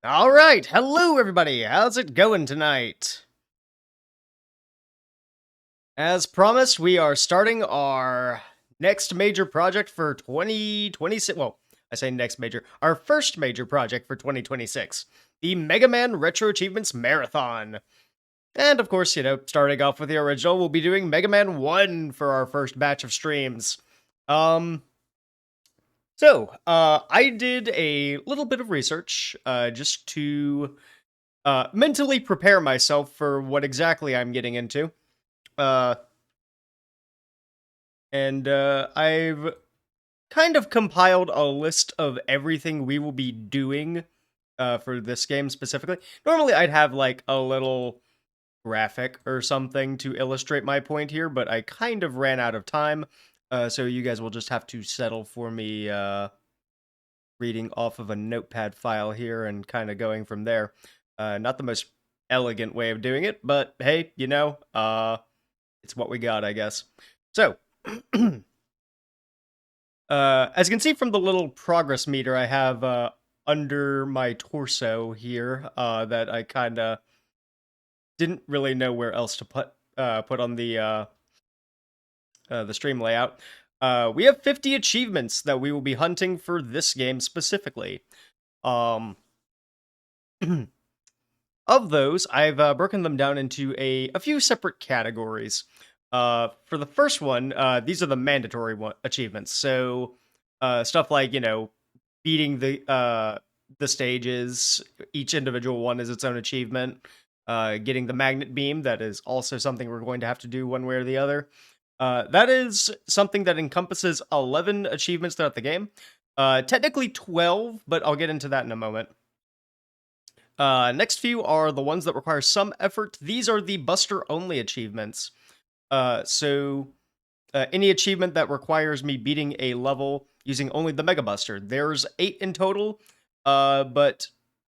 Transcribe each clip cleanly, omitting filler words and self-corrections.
All right, hello everybody. How's it going tonight? As promised, we are starting our next major project for 2026. Well, I say next major, our first major project for 2026, the Mega Man Retro Achievements Marathon. And of course, starting off with the original, we'll be doing Mega Man 1 for our first batch of streams. I did a little bit of research just to mentally prepare myself for what exactly I'm getting into. Uh, I've kind of compiled a list of everything we will be doing for this game specifically. Normally, I'd have like a little graphic or something to illustrate my point here, but I kind of ran out of time. So you guys will just have to settle for me reading off of a notepad file here and kind of going from there. Not the most elegant way of doing it, but hey, it's what we got, I guess. So, as you can see from the little progress meter I have under my torso here, that I kind of didn't really know where else to put on the stream layout. We have 50 achievements that we will be hunting for this game specifically. Of those, I've broken them down into a few separate categories. For the first one, these are the mandatory achievements. So, stuff like beating the stages. Each individual one is its own achievement. Getting the magnet beam. That is also something we're going to have to do one way or the other. That is something that encompasses 11 achievements throughout the game. Technically 12, but I'll get into that in a moment. Next few are the ones that require some effort. These are the Buster-only achievements. Any achievement that requires me beating a level using only the Mega Buster. There's 8 in total, but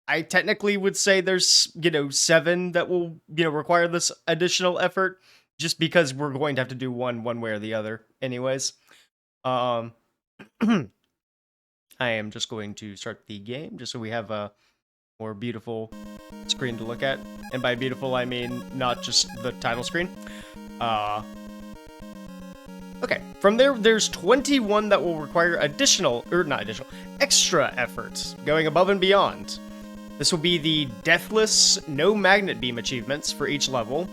I technically would say there's, 7 that will, require this additional effort, just because we're going to have to do one way or the other anyways. I am just going to start the game, just so we have a more beautiful screen to look at. And by beautiful, I mean not just the title screen. Okay, from there's 21 that will require extra efforts, going above and beyond. This will be the Deathless No Magnet Beam achievements for each level,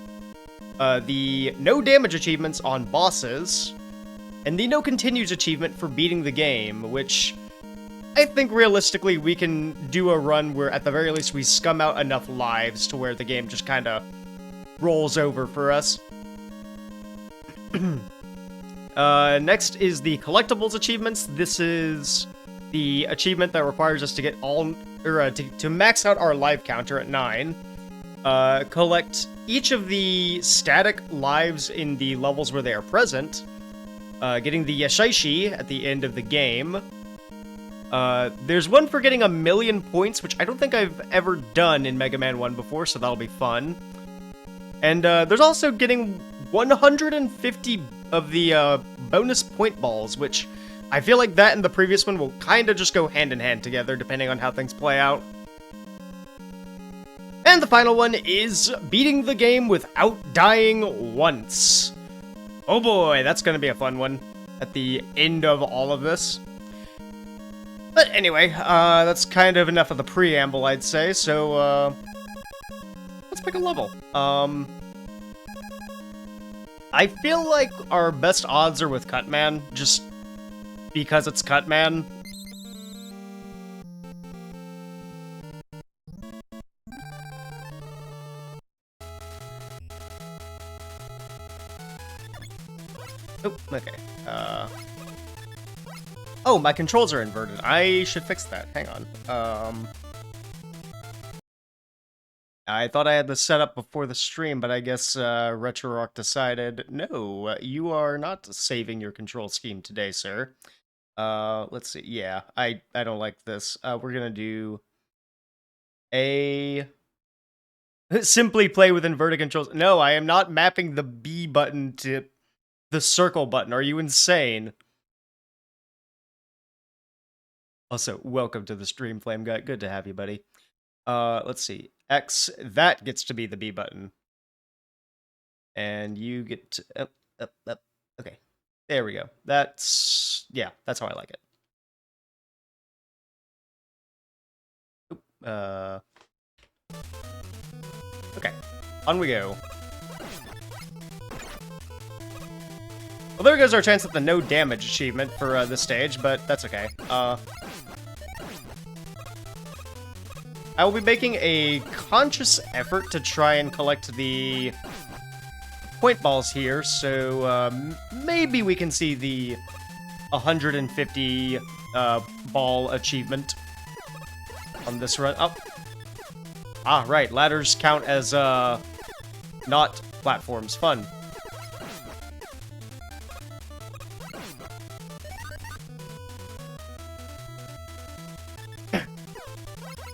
the No Damage achievements on bosses, and the No Continues achievement for beating the game, which I think realistically we can do a run where at the very least we scum out enough lives to where the game just kind of rolls over for us. Next is the Collectibles achievements. This is the achievement that requires us to get to max out our life counter at 9. Collect each of the static lives in the levels where they are present. Getting the Yashaishi at the end of the game. There's one for getting 1,000,000 points, which I don't think I've ever done in Mega Man 1 before, so that'll be fun. And there's also getting 150 of the bonus point balls, which I feel like that and the previous one will kind of just go hand in hand together, depending on how things play out. And the final one is beating the game without dying once. Oh boy, that's going to be a fun one at the end of all of this. But anyway, that's kind of enough of the preamble, I'd say, so let's pick a level. I feel like our best odds are with Cutman, just because it's Cutman. Oh, okay. Oh, my controls are inverted. I should fix that. Hang on. I thought I had this set up before the stream, but I guess RetroAch decided, no, you are not saving your control scheme today, sir. Let's see. Yeah, I don't like this. We're gonna do a simply play with inverted controls. No, I am not mapping the B button to the circle button. Are you insane? Also, welcome to the stream, Flame Guy. Good to have you, buddy. Let's see. X, that gets to be the B button. And you get to... Up. Okay. There we go. That's... Yeah, that's how I like it. Okay. On we go. Well, there goes our chance at the no damage achievement for this stage, but that's okay. I will be making a conscious effort to try and collect the point balls here, so maybe we can see the 150 ball achievement on this run. Oh. Ah, right. Ladders count as not platforms. Fun.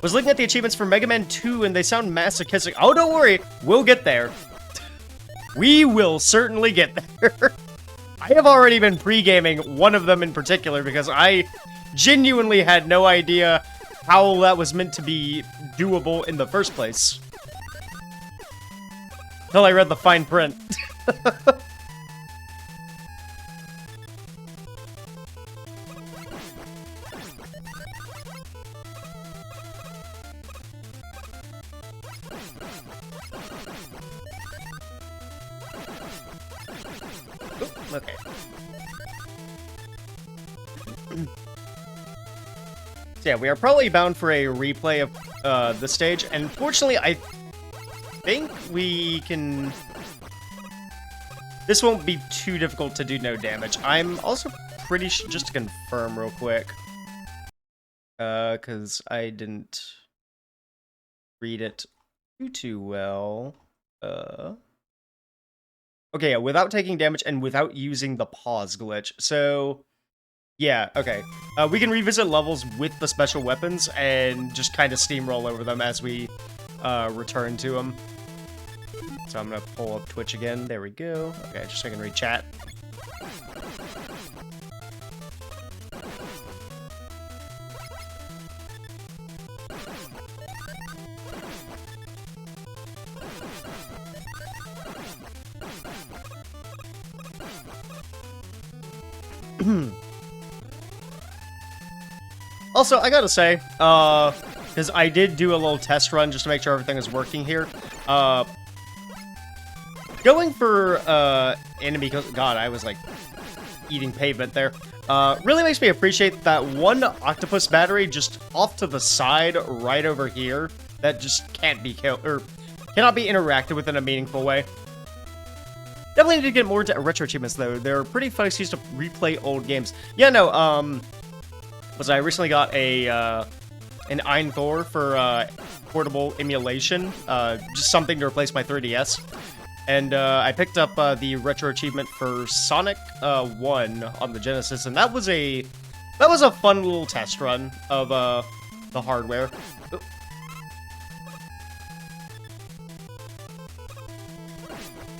Was looking at the achievements for Mega Man 2 and they sound masochistic. Oh, don't worry. We'll get there. We will certainly get there. I have already been pre-gaming one of them in particular because I genuinely had no idea how that was meant to be doable in the first place. Until I read the fine print. Okay. So yeah, we are probably bound for a replay of the stage, and fortunately, I think we can... This won't be too difficult to do no damage. I'm also pretty sure, just to confirm real quick, because I didn't read it too well. Okay, yeah, without taking damage and without using the pause glitch. So, yeah, okay. We can revisit levels with the special weapons and just kind of steamroll over them as we return to them. So I'm gonna pull up Twitch again. There we go. Okay, just so I can read chat. Also, I gotta say, because I did do a little test run just to make sure everything is working here. Going for enemy, God, I was like eating pavement there. Really makes me appreciate that one octopus battery just off to the side right over here that just can't be killed or cannot be interacted with in a meaningful way. Definitely need to get more into RetroAchievements though. They're a pretty fun excuse to replay old games. Yeah, no, I recently got a an Einthor for portable emulation, just something to replace my 3DS. And I picked up the RetroAchievement for Sonic 1 on the Genesis, and that was a fun little test run of the hardware.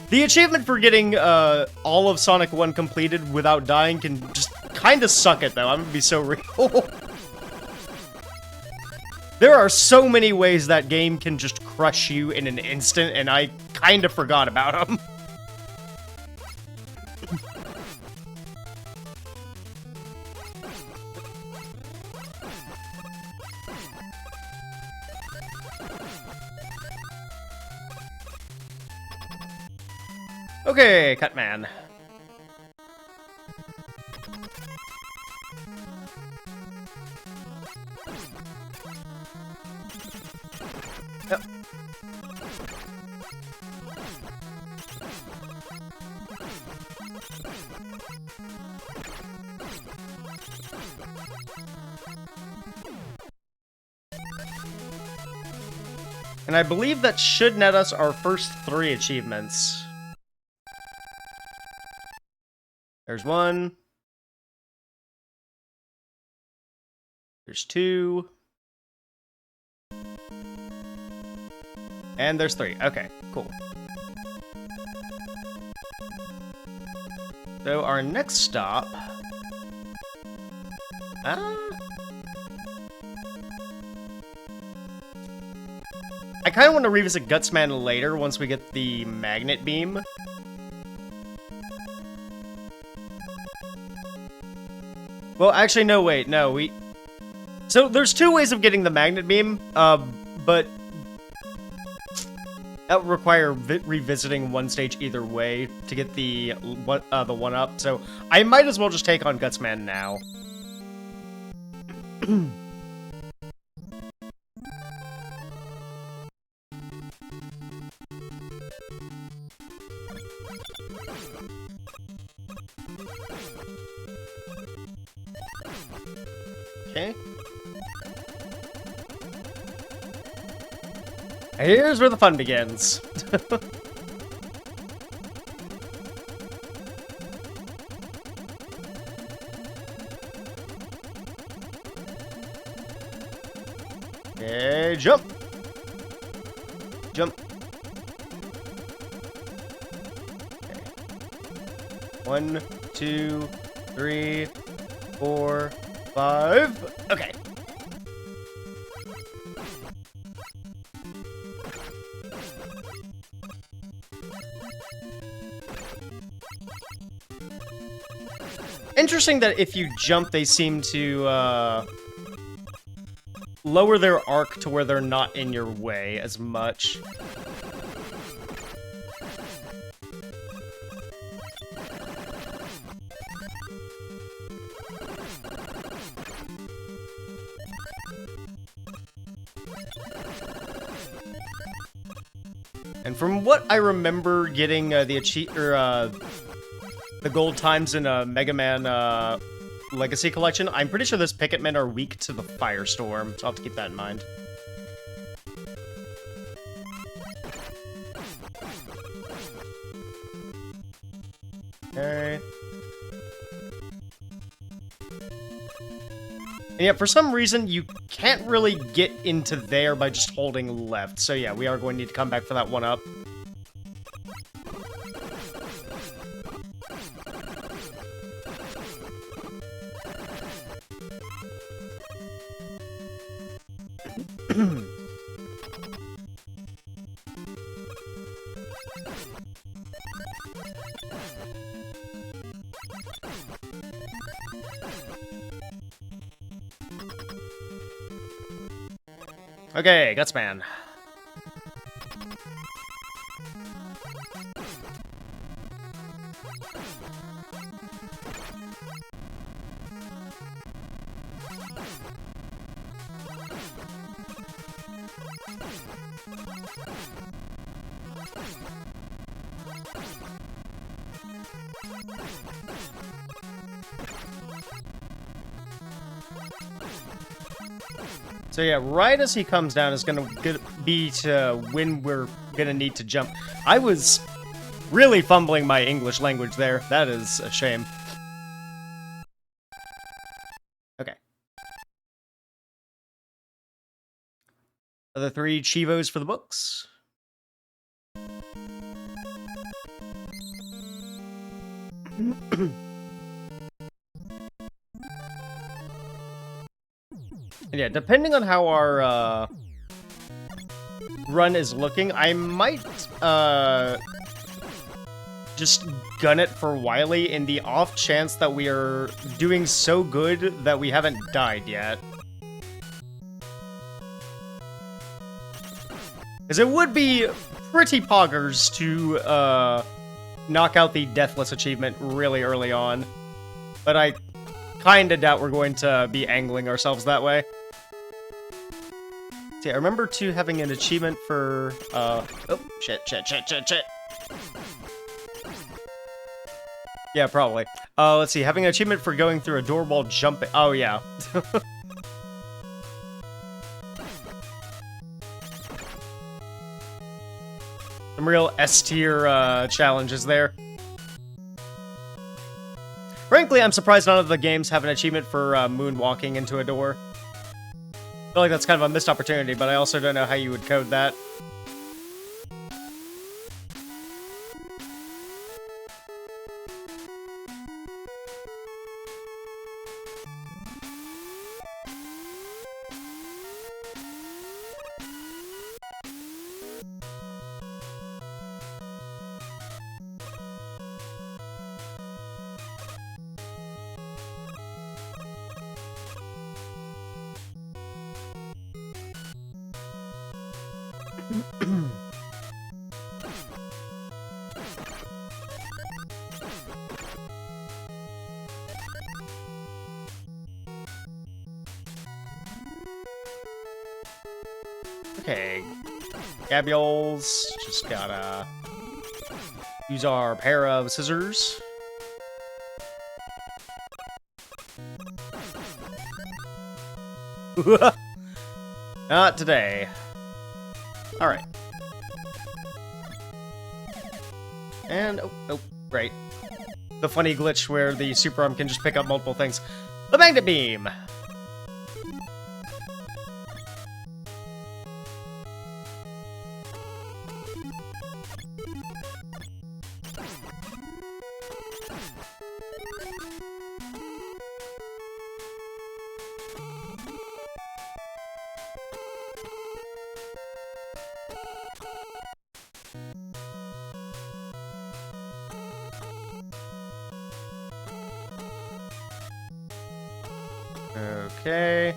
The achievement for getting all of Sonic 1 completed without dying can just kind of suck it, though. I'm gonna be so real. There are so many ways that game can just crush you in an instant, and I kind of forgot about them. Okay, Cutman. Yep. And I believe that should net us our first 3 achievements. There's 1. There's 2. And there's 3. Okay, cool. So our next stop... I kind of want to revisit Gutsman later once we get the magnet beam. Well, actually, no, wait, no, So, there's two ways of getting the magnet beam, but that would require revisiting one stage either way to get the one-up, so I might as well just take on Gutsman now. Okay. Here's where the fun begins. Okay, jump. Jump. Okay. 1, 2, 3, 4, 5. Okay. Interesting that if you jump, they seem to lower their arc to where they're not in your way as much. And from what I remember getting the gold times in a Mega Man Legacy Collection, I'm pretty sure those Picketmen are weak to the Firestorm, so I'll have to keep that in mind. Okay. And yeah, for some reason, you can't really get into there by just holding left. So yeah, we are going to need to come back for that one up. Okay, Gutsman. So yeah, right as he comes down is gonna be to when we're gonna need to jump. I was really fumbling my English language there. That is a shame. Okay. Other 3 Chivos for the books. And yeah, depending on how our run is looking, I might just gun it for Wily in the off chance that we are doing so good that we haven't died yet. Because it would be pretty poggers to knock out the Deathless achievement really early on. But I kinda doubt we're going to be angling ourselves that way. See, I remember too having an achievement for oh shit. Yeah, probably. Let's see, having an achievement for going through a door while jumping. Oh yeah. Some real S-tier challenges there. Frankly, I'm surprised none of the games have an achievement for moonwalking into a door. I feel like that's kind of a missed opportunity, but I also don't know how you would code that. Okay, Gabioles, just gotta use our pair of scissors. Not today. Alright. And, oh, great. The funny glitch where the super arm can just pick up multiple things. The magnet beam! Okay.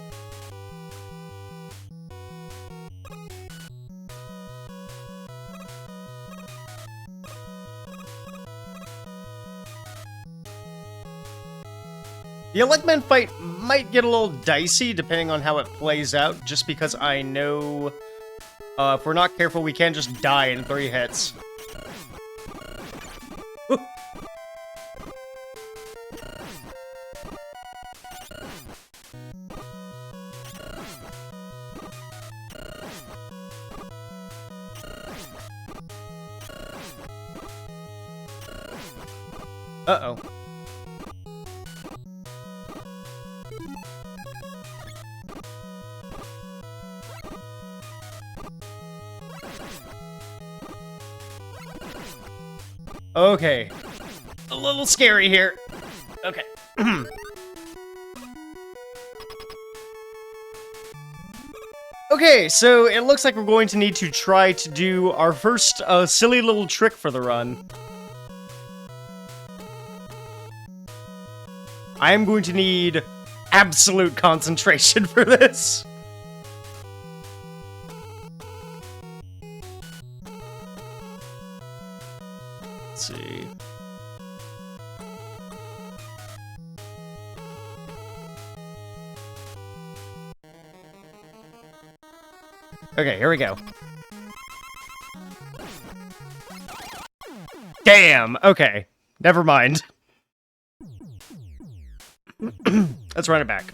The Electman fight might get a little dicey depending on how it plays out, just because I know if we're not careful, we can just die in 3 hits. Uh-oh. Okay. A little scary here. Okay. Okay, so it looks like we're going to need to try to do our first silly little trick for the run. I am going to need absolute concentration for this. Let's see. Okay, here we go. Damn, okay. Never mind. Let's run it back.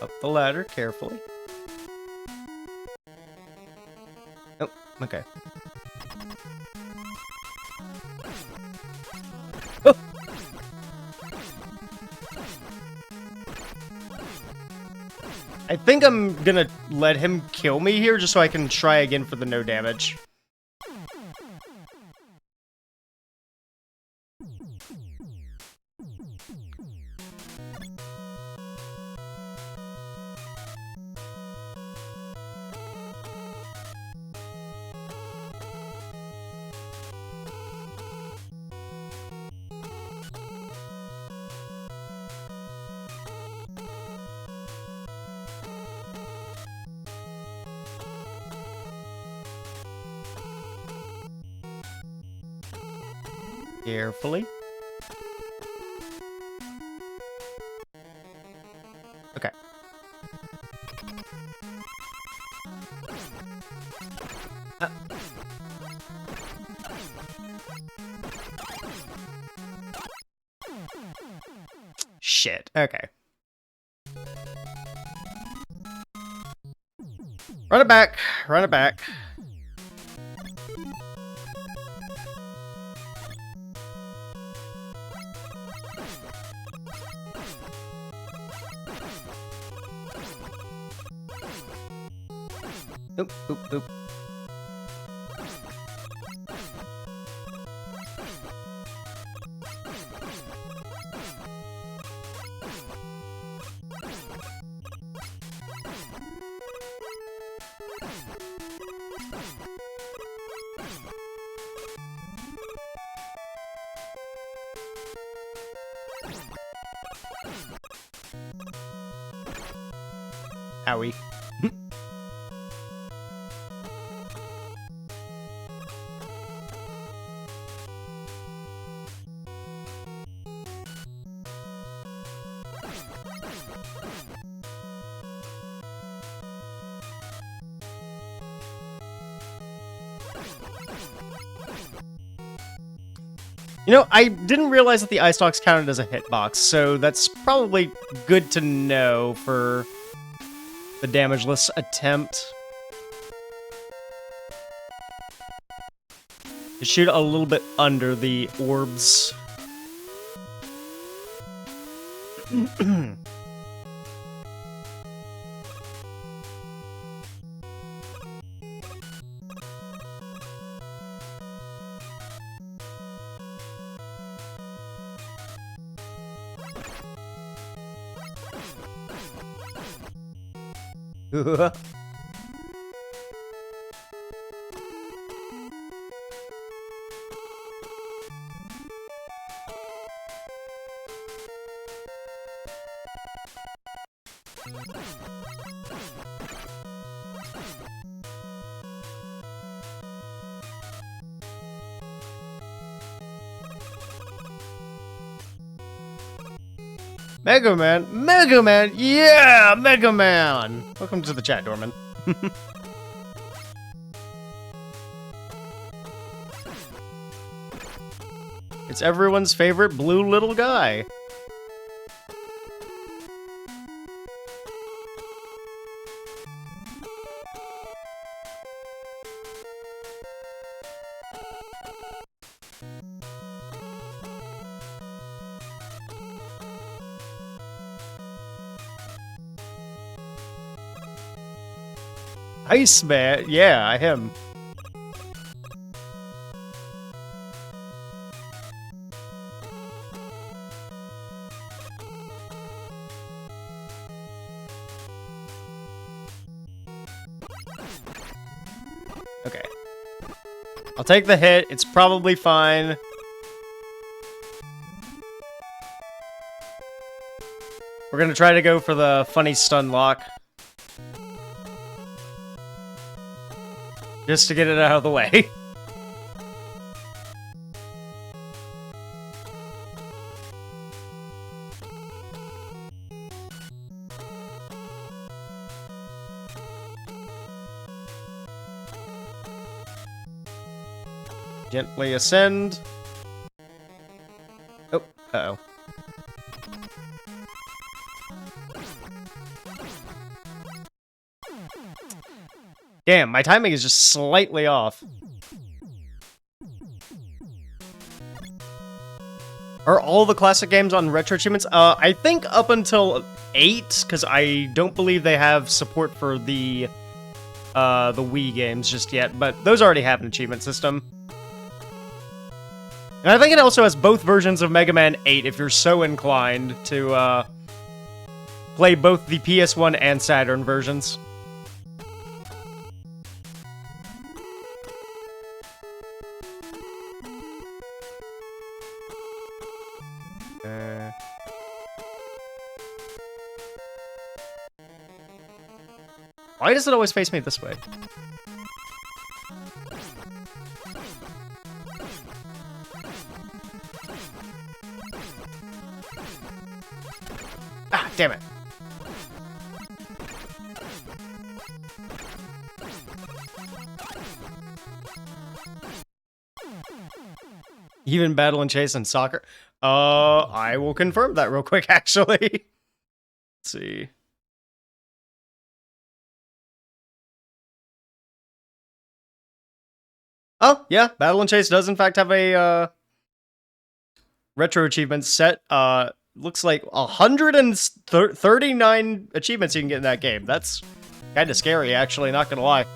Up the ladder carefully. Oh, okay. Oh. I think I'm gonna let him kill me here just so I can try again for the no damage. Carefully. Okay. Shit. Okay. Run it back. Run it back. Oop, oop, oop. Owie. You know, I didn't realize that the eye stalks counted as a hitbox, so that's probably good to know for the damageless attempt. To shoot a little bit under the orbs. Mega Man! Mega Man! Yeah! Mega Man! Welcome to the chat, Dorman. It's everyone's favorite blue little guy. Iceman! Yeah, him. Okay. I'll take the hit. It's probably fine. We're gonna try to go for the funny stun lock. Just to get it out of the way. Gently ascend. Oh, uh-oh. Damn, my timing is just slightly off. Are all the classic games on RetroAchievements? I think up until 8, because I don't believe they have support for the Wii games just yet, but those already have an achievement system. And I think it also has both versions of Mega Man 8 if you're so inclined to play both the PS1 and Saturn versions. Why does it always face me this way? Ah, damn it. Even Battle and Chase and Soccer? I will confirm that real quick, actually. Let's see. Oh, yeah, Battle and Chase does in fact have a retro achievements set. Looks like 139 achievements you can get in that game. That's kind of scary, actually, not gonna lie.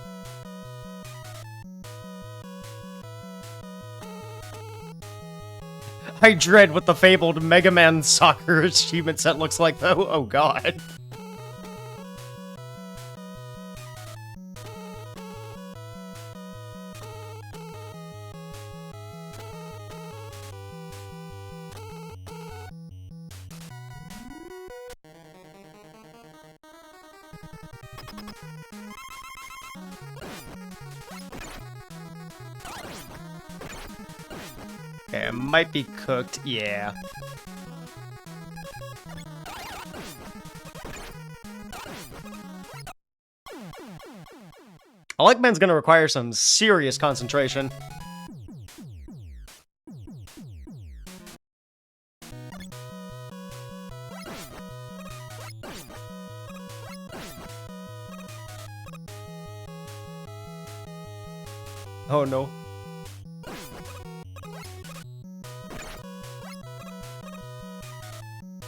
I dread what the fabled Mega Man Soccer achievement set looks like, though. Oh, God. Okay, it might be cooked. Yeah. Electman's gonna require some serious concentration. Oh no.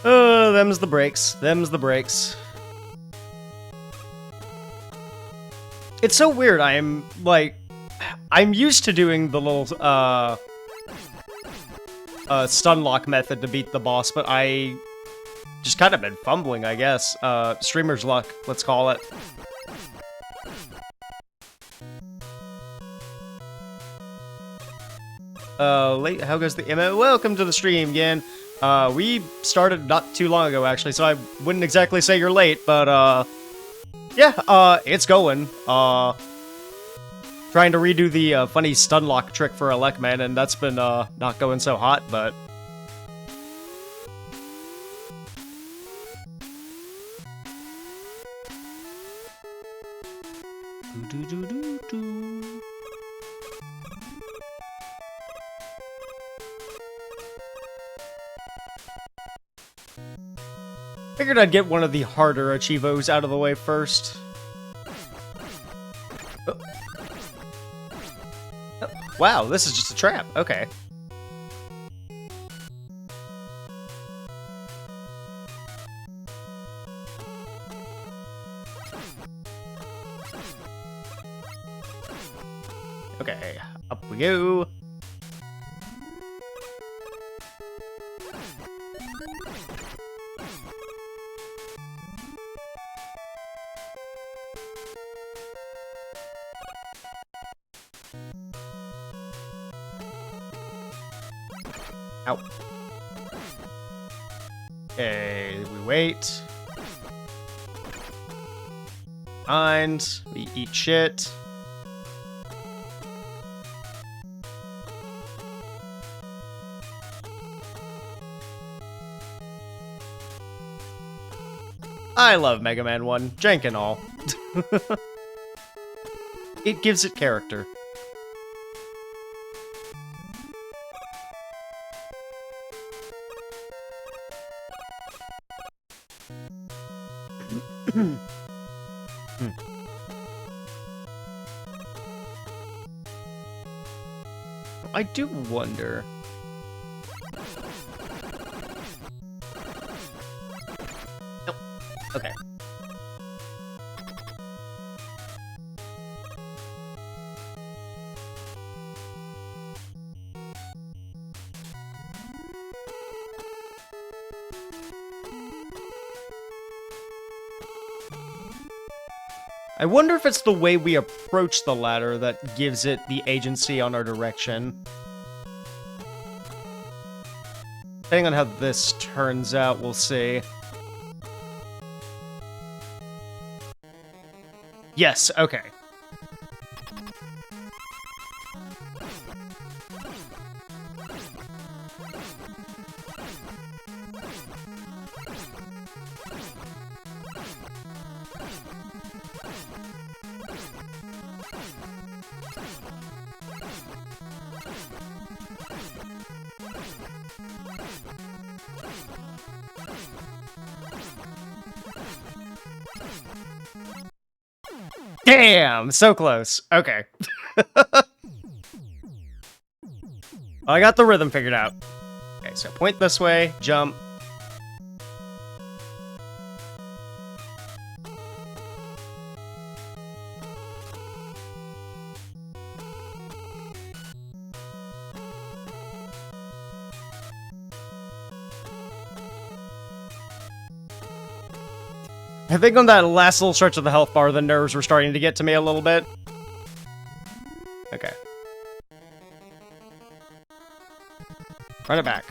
Them's the breaks. Them's the breaks. It's so weird. I'm used to doing the little stun lock method to beat the boss, but I just kind of been fumbling, I guess. Streamer's luck, let's call it. How goes the email? Welcome to the stream again. We started not too long ago, actually, so I wouldn't exactly say you're late, but, yeah, it's going. Trying to redo the, funny stun lock trick for Electman, and that's been, not going so hot, but... Figured I'd get one of the harder Achievos out of the way first. Oh. Oh. Wow, this is just a trap. Okay. Okay, up we go. Ow. Okay, we wait. And we eat shit. I love Mega Man 1, jank and all. It gives it character. I do wonder. Nope. Okay. I wonder if it's the way we approach the ladder that gives it the agency on our direction. Depending on how this turns out, we'll see. Yes, okay. Damn, so close. Okay. I got the rhythm figured out. Okay, so point this way, jump. I think on that last little stretch of the health bar, the nerves were starting to get to me a little bit. Okay. Run it back.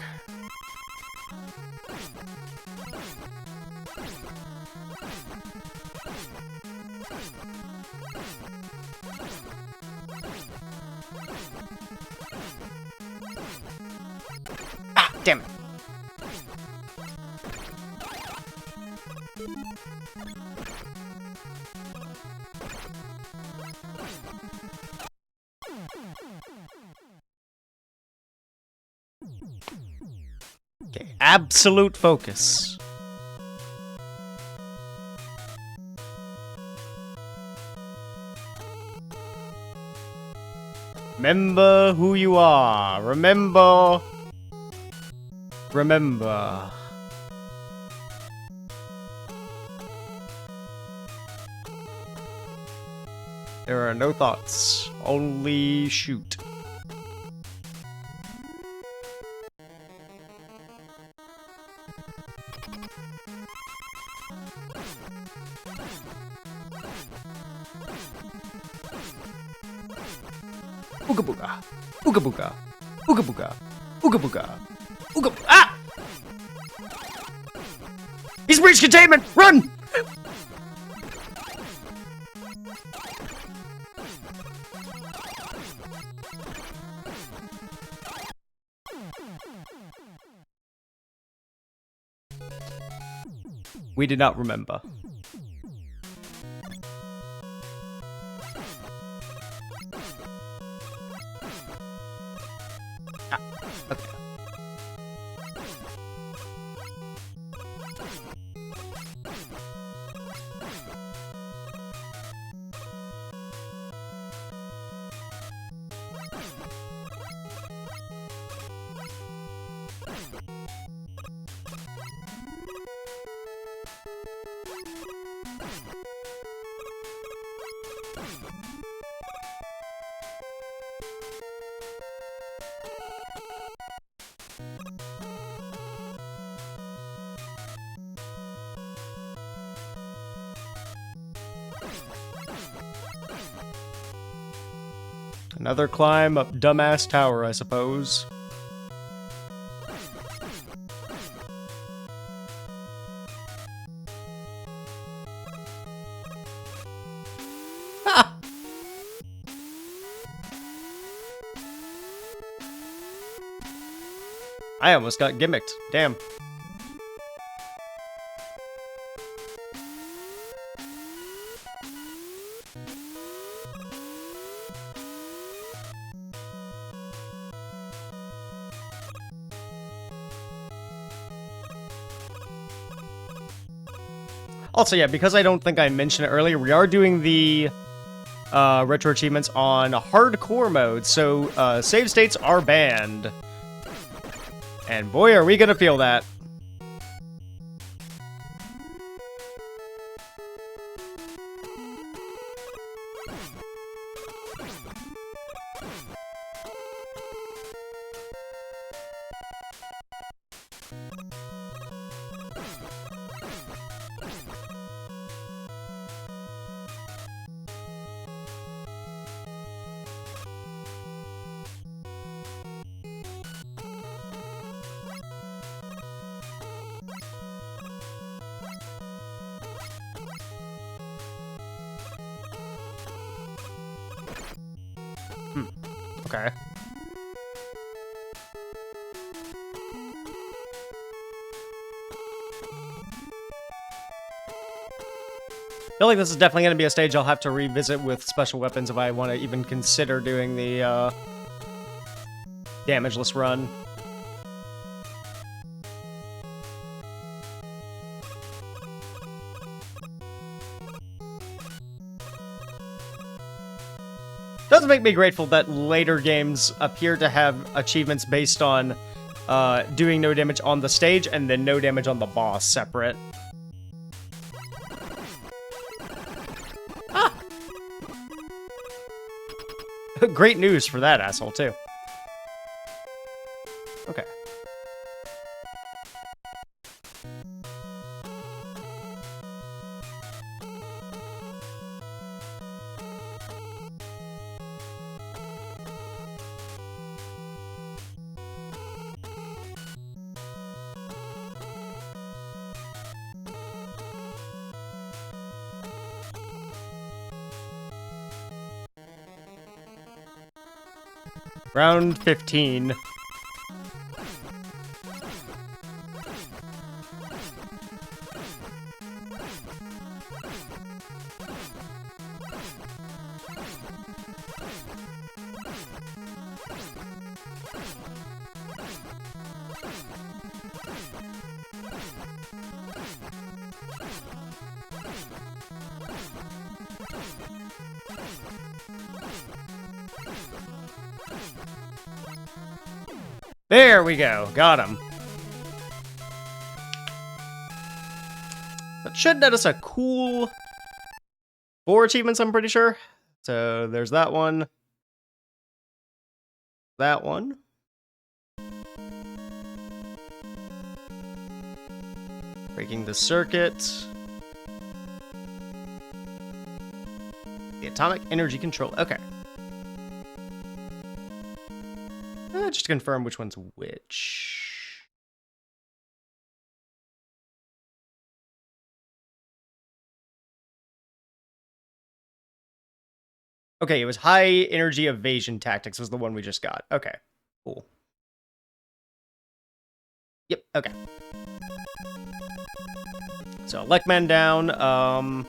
Damn it. Okay, absolute focus. Remember who you are. Remember. Remember. There are no thoughts. Only shoot. Ooga booga. Ooga booga. Ooga booga. Ooga booga. Ooga. Ah! He's breached containment! Run! We did not remember. Ah, okay. Another climb up dumbass tower, I suppose. Ha! I almost got gimmicked. Damn. Also, yeah, because I don't think I mentioned it earlier, we are doing the retro achievements on hardcore mode, so save states are banned. And boy, are we gonna feel that. Okay. I feel like this is definitely going to be a stage I'll have to revisit with special weapons if I want to even consider doing the damageless run. Does make me grateful that later games appear to have achievements based on doing no damage on the stage and then no damage on the boss separate. Ah! Great news for that asshole, too. Okay. Round 15. There we go. Got him. That should net us a cool 4 achievements, I'm pretty sure. So there's that one. That one. Breaking the circuit. The atomic energy control. Okay. Just to confirm which one's which. Okay, it was high energy evasion tactics was the one we just got. Okay, cool. Yep, okay. So, Lekman down.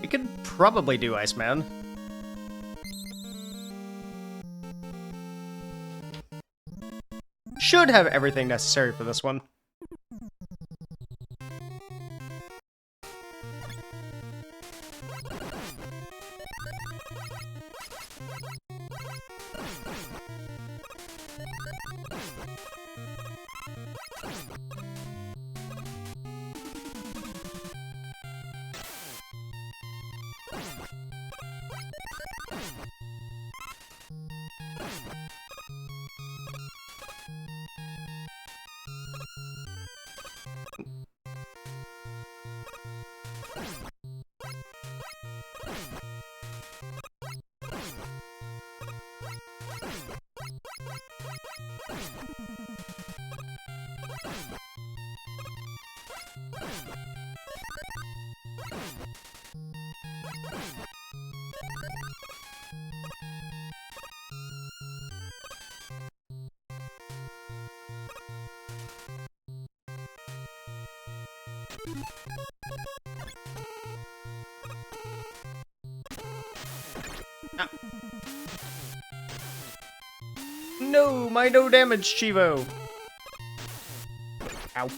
We could probably do Iceman. Should have everything necessary for this one. Ah. No, my no damage, Chivo. Ow.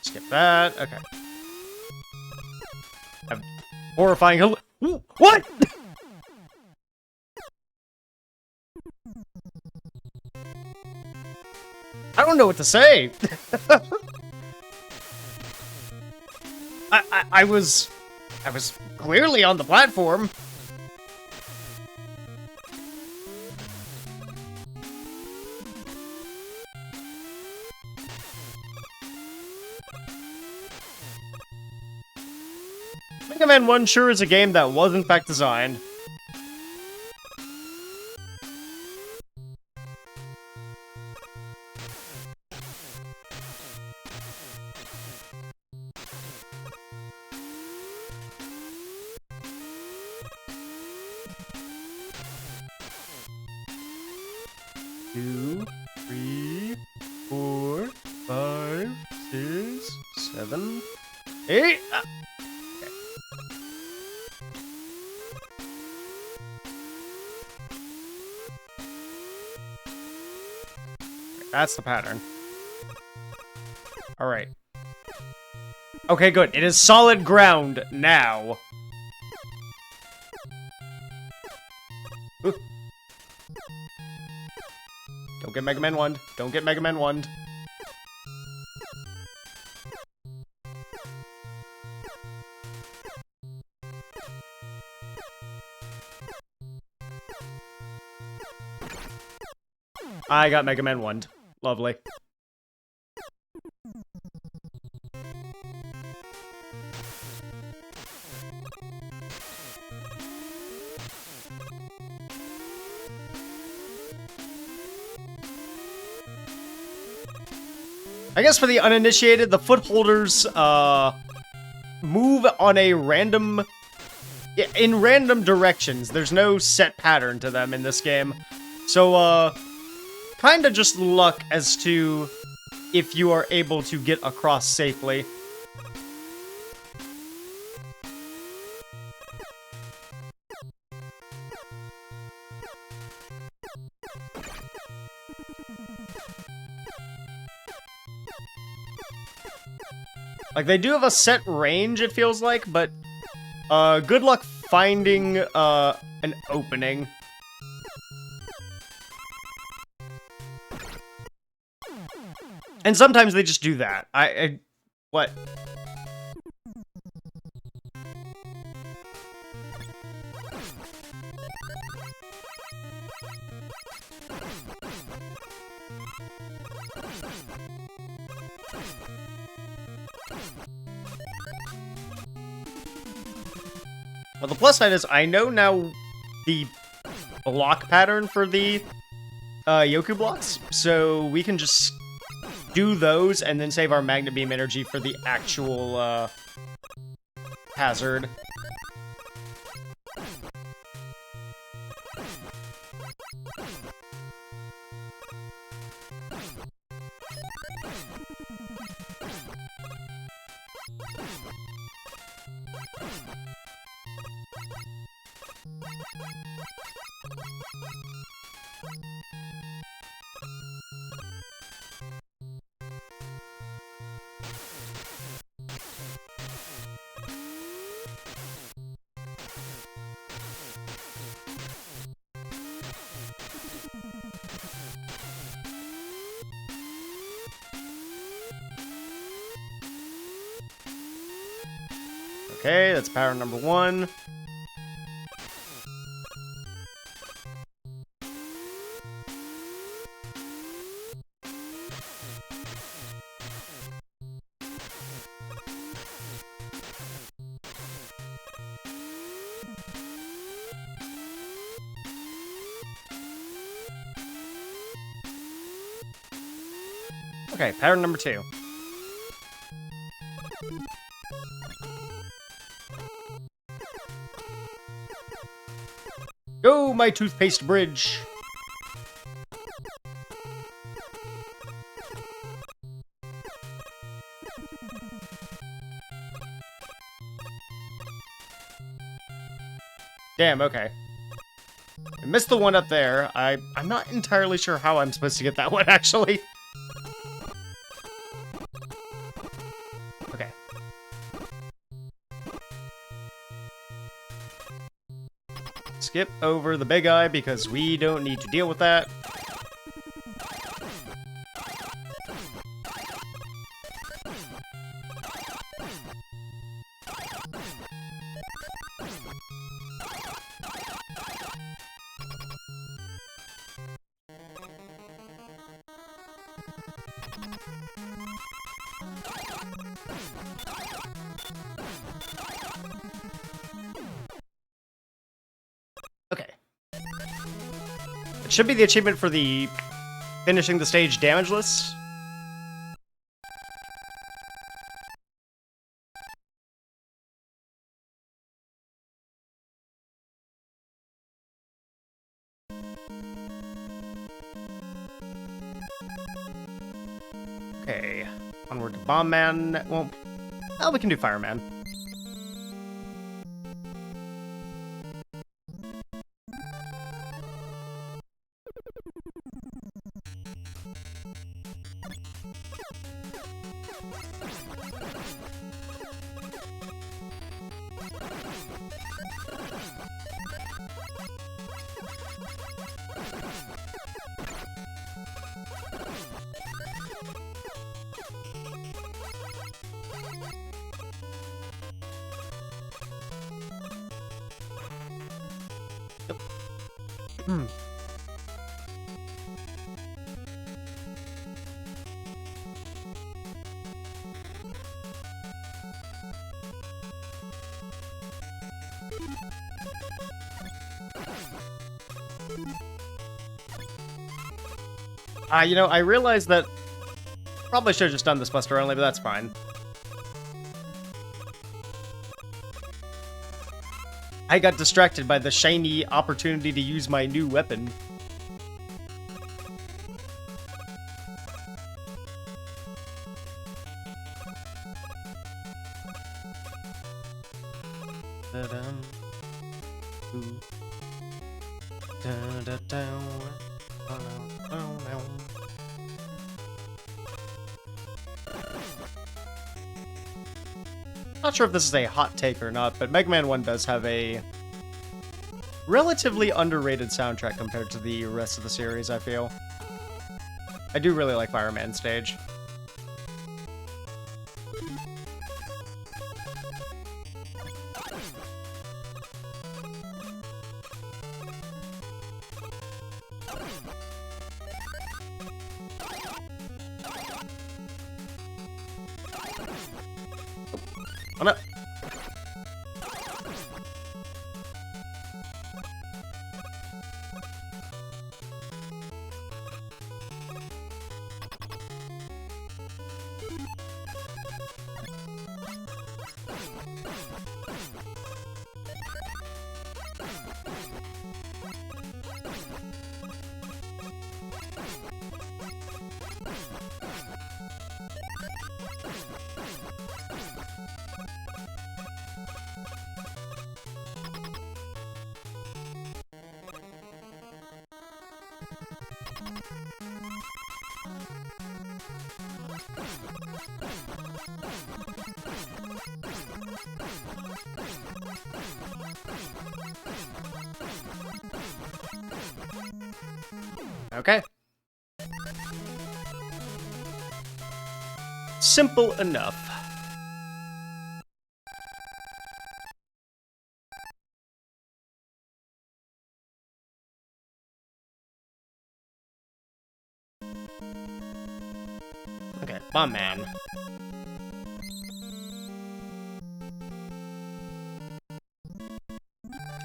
Skip that. Okay. Have horrifying. What? I don't know what to say. I was clearly on the platform. Mega Man 1 sure is a game that was in fact designed. Two, 3, 4, 5, 6, 7, 8. That's the pattern. Alright. Okay, good. It is solid ground now. Ooh. Don't get Mega Man 1. Don't get Mega Man 1. I got Mega Man 1. Lovely. I guess for the uninitiated, the footholders, move on a random in random directions. There's no set pattern to them in this game. So, kinda just luck as to if you are able to get across safely. Like, they do have a set range, it feels like, but good luck finding an opening. And sometimes they just do that. What? Well, the plus side is I know now the block pattern for the Yoku blocks, so we can just do those and then save our Magnet Beam energy for the actual hazard. Okay, that's power number 1. Okay, pattern number 2. Go, my toothpaste bridge! Damn, okay. I missed the one up there. I'm not entirely sure how I'm supposed to get that one, actually. Okay. Skip over the big eye because we don't need to deal with that. Okay. It should be the achievement for the finishing the stage damageless. Okay. Onward to Bomb Man. Well, we can do Fireman. Hmm. You know, I realized that probably should have just done this Buster only, but that's fine. I got distracted by the shiny opportunity to use my new weapon. Not sure if this is a hot take or not, but Mega Man 1 does have a relatively underrated soundtrack compared to the rest of the series, I feel. I do really like Fireman Stage. Oh no! Okay. Simple enough. Okay, Bomb Man.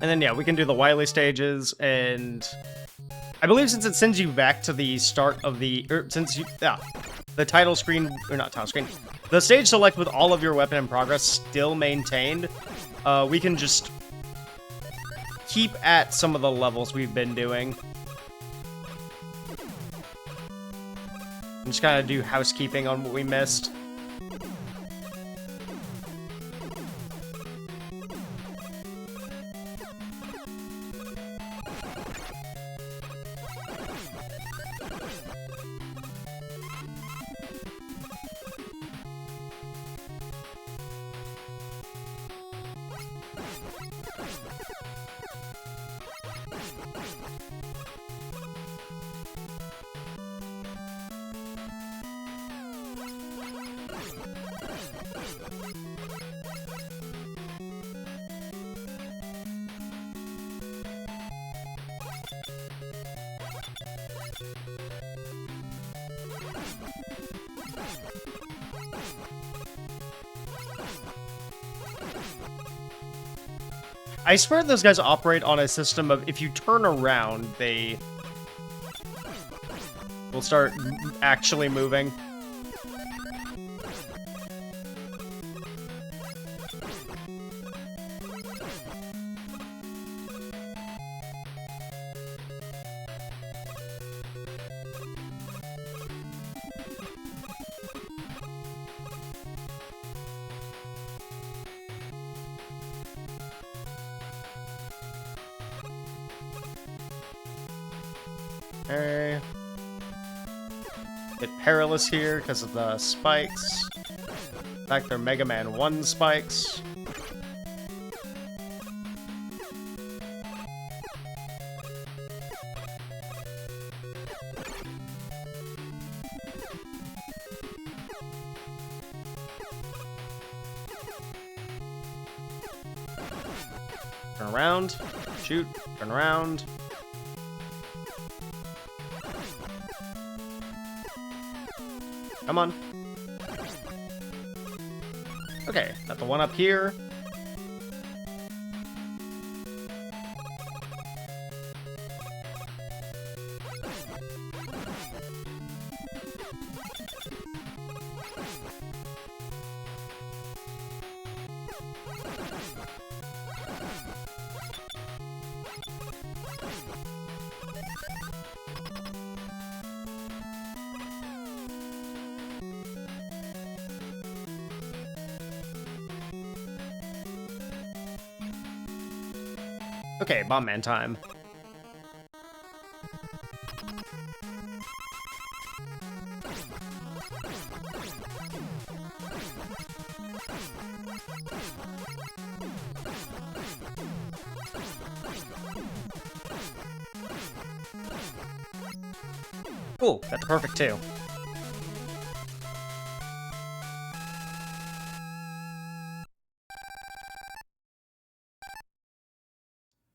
And then, yeah, we can do the Wily stages, and I believe since it sends you back to the start of the, the title screen, or not title screen, the stage select with all of your weapon in progress still maintained, we can just keep at some of the levels we've been doing. And just kind of do housekeeping on what we missed. I swear those guys operate on a system of if you turn around, they will start actually moving. Okay. Bit perilous here because of the spikes. In fact, they're Mega Man 1 spikes. Turn around. Shoot. Turn around. Come on. Okay, got the one up here. Okay, Bomb Man time. Cool, that's perfect too.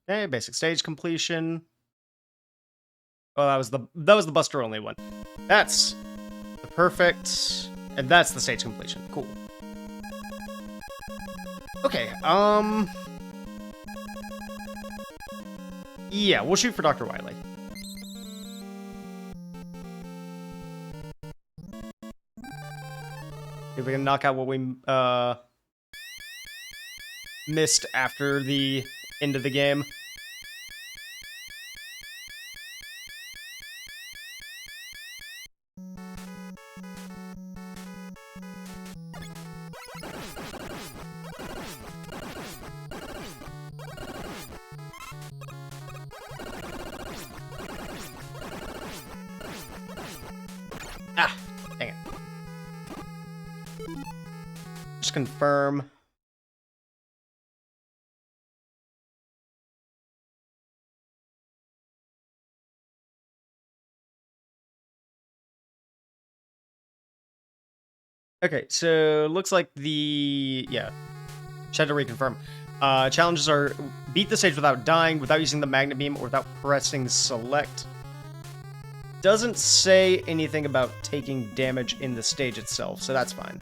Okay, basic stage completion. Oh, that was the Buster only one. That's the perfect, and that's the stage completion. Cool. Okay, yeah, we'll shoot for Dr. Wily. If we can knock out what we missed after the end of the game. Ah, dang it. Just confirm. Okay, so looks like Shadow reconfirm. Challenges are beat the stage without dying, without using the magnet beam, or without pressing select. Doesn't say anything about taking damage in the stage itself, so that's fine.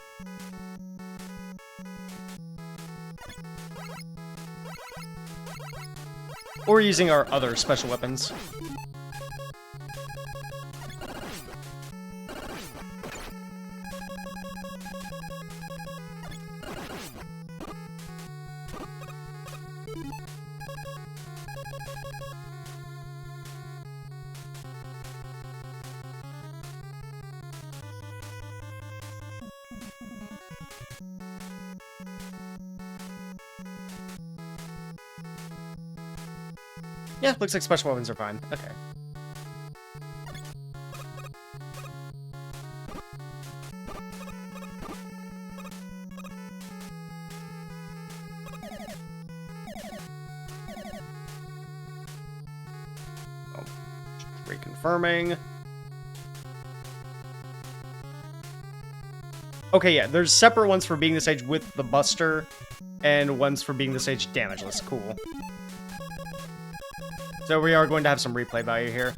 Or using our other special weapons. Yeah, looks like special weapons are fine. Okay. Oh, reconfirming. Okay, yeah, there's separate ones for beating the stage with the Buster, and ones for beating the stage damageless. Cool. So we are going to have some replay value here.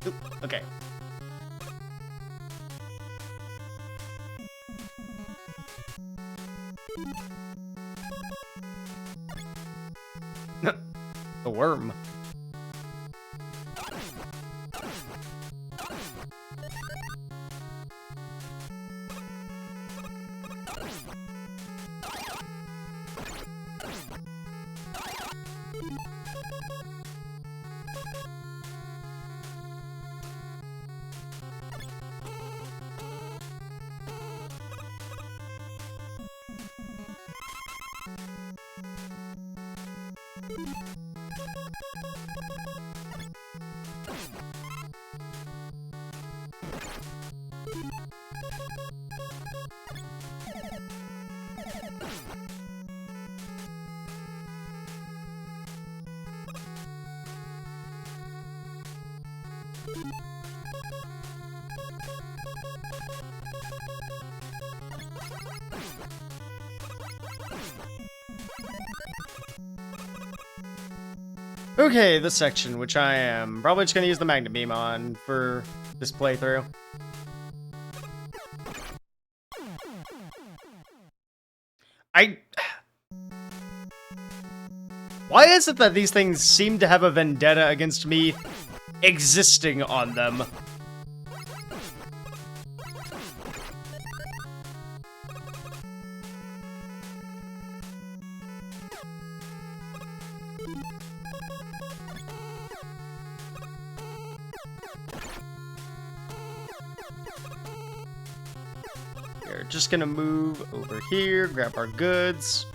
Oop, okay. The worm. Okay, this section, which I am probably just going to use the magnet beam on for this playthrough. Why is it that these things seem to have a vendetta against me existing on them? just gonna move over here, grab our goods.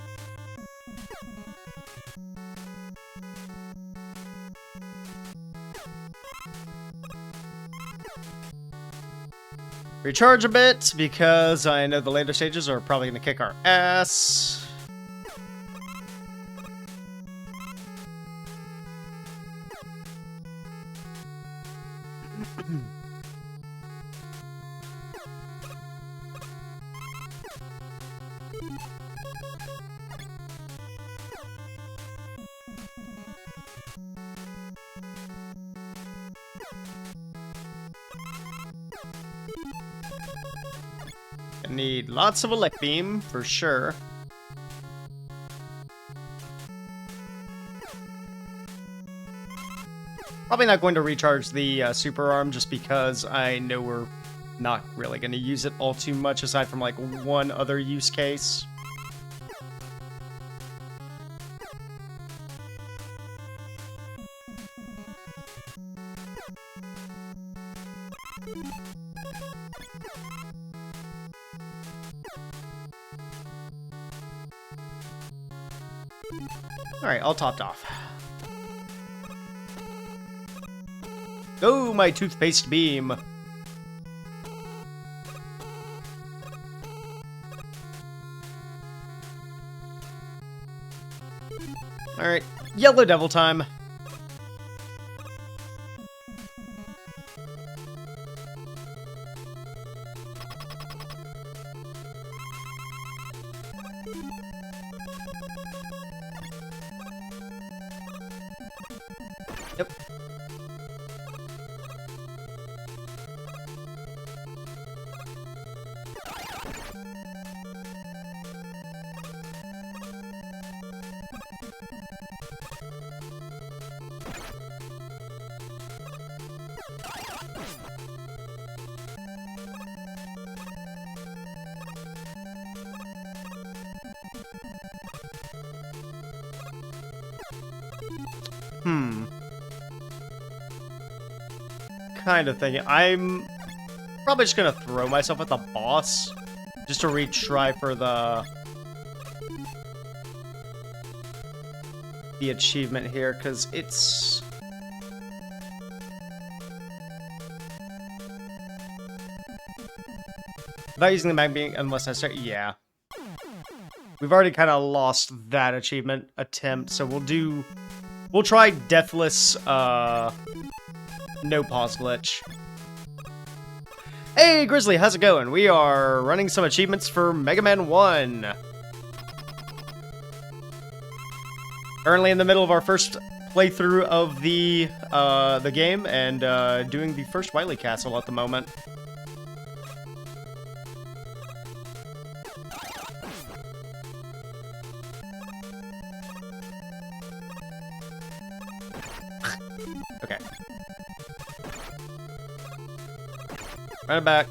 Recharge a bit, because I know the later stages are probably gonna kick our ass. I need lots of elect beam for sure. Probably not going to recharge the super arm just because I know we're not really going to use it all too much aside from like one other use case. Alright, all topped off. Go, my toothpaste beam! Alright, Yellow Devil time. Yep. Kind of thinking. I'm probably just gonna throw myself at the boss just to retry for the achievement here, because it's without using the mag being unless necessary. Yeah, we've already kind of lost that achievement attempt, so we'll try Deathless no pause glitch. Hey Grizzly, how's it going? We are running some achievements for Mega Man 1. Currently in the middle of our first playthrough of the game, and doing the first Wily Castle at the moment. Okay. Run it back.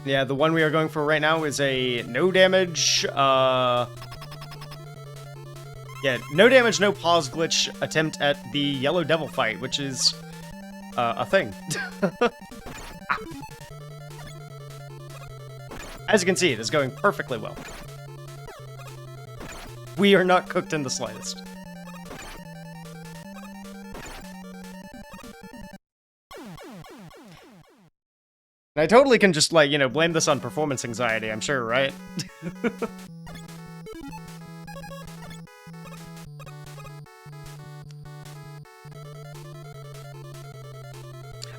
Yeah, the one we are going for right now is a no damage, yeah, no damage, no pause glitch attempt at the Yellow Devil fight, which is a thing. As you can see, it is going perfectly well. We are not cooked in the slightest. And I totally can just, like, you know, blame this on performance anxiety, I'm sure, right?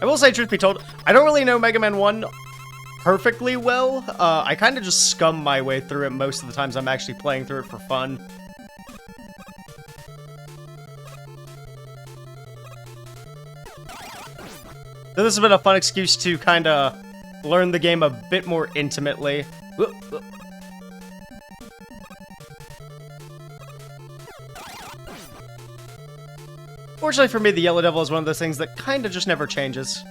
I will say, truth be told, I don't really know Mega Man 1 perfectly well. I kind of just scum my way through it most of the times I'm actually playing through it for fun. So this has been a fun excuse to kind of learn the game a bit more intimately. Fortunately for me, the Yellow Devil is one of those things that kind of just never changes.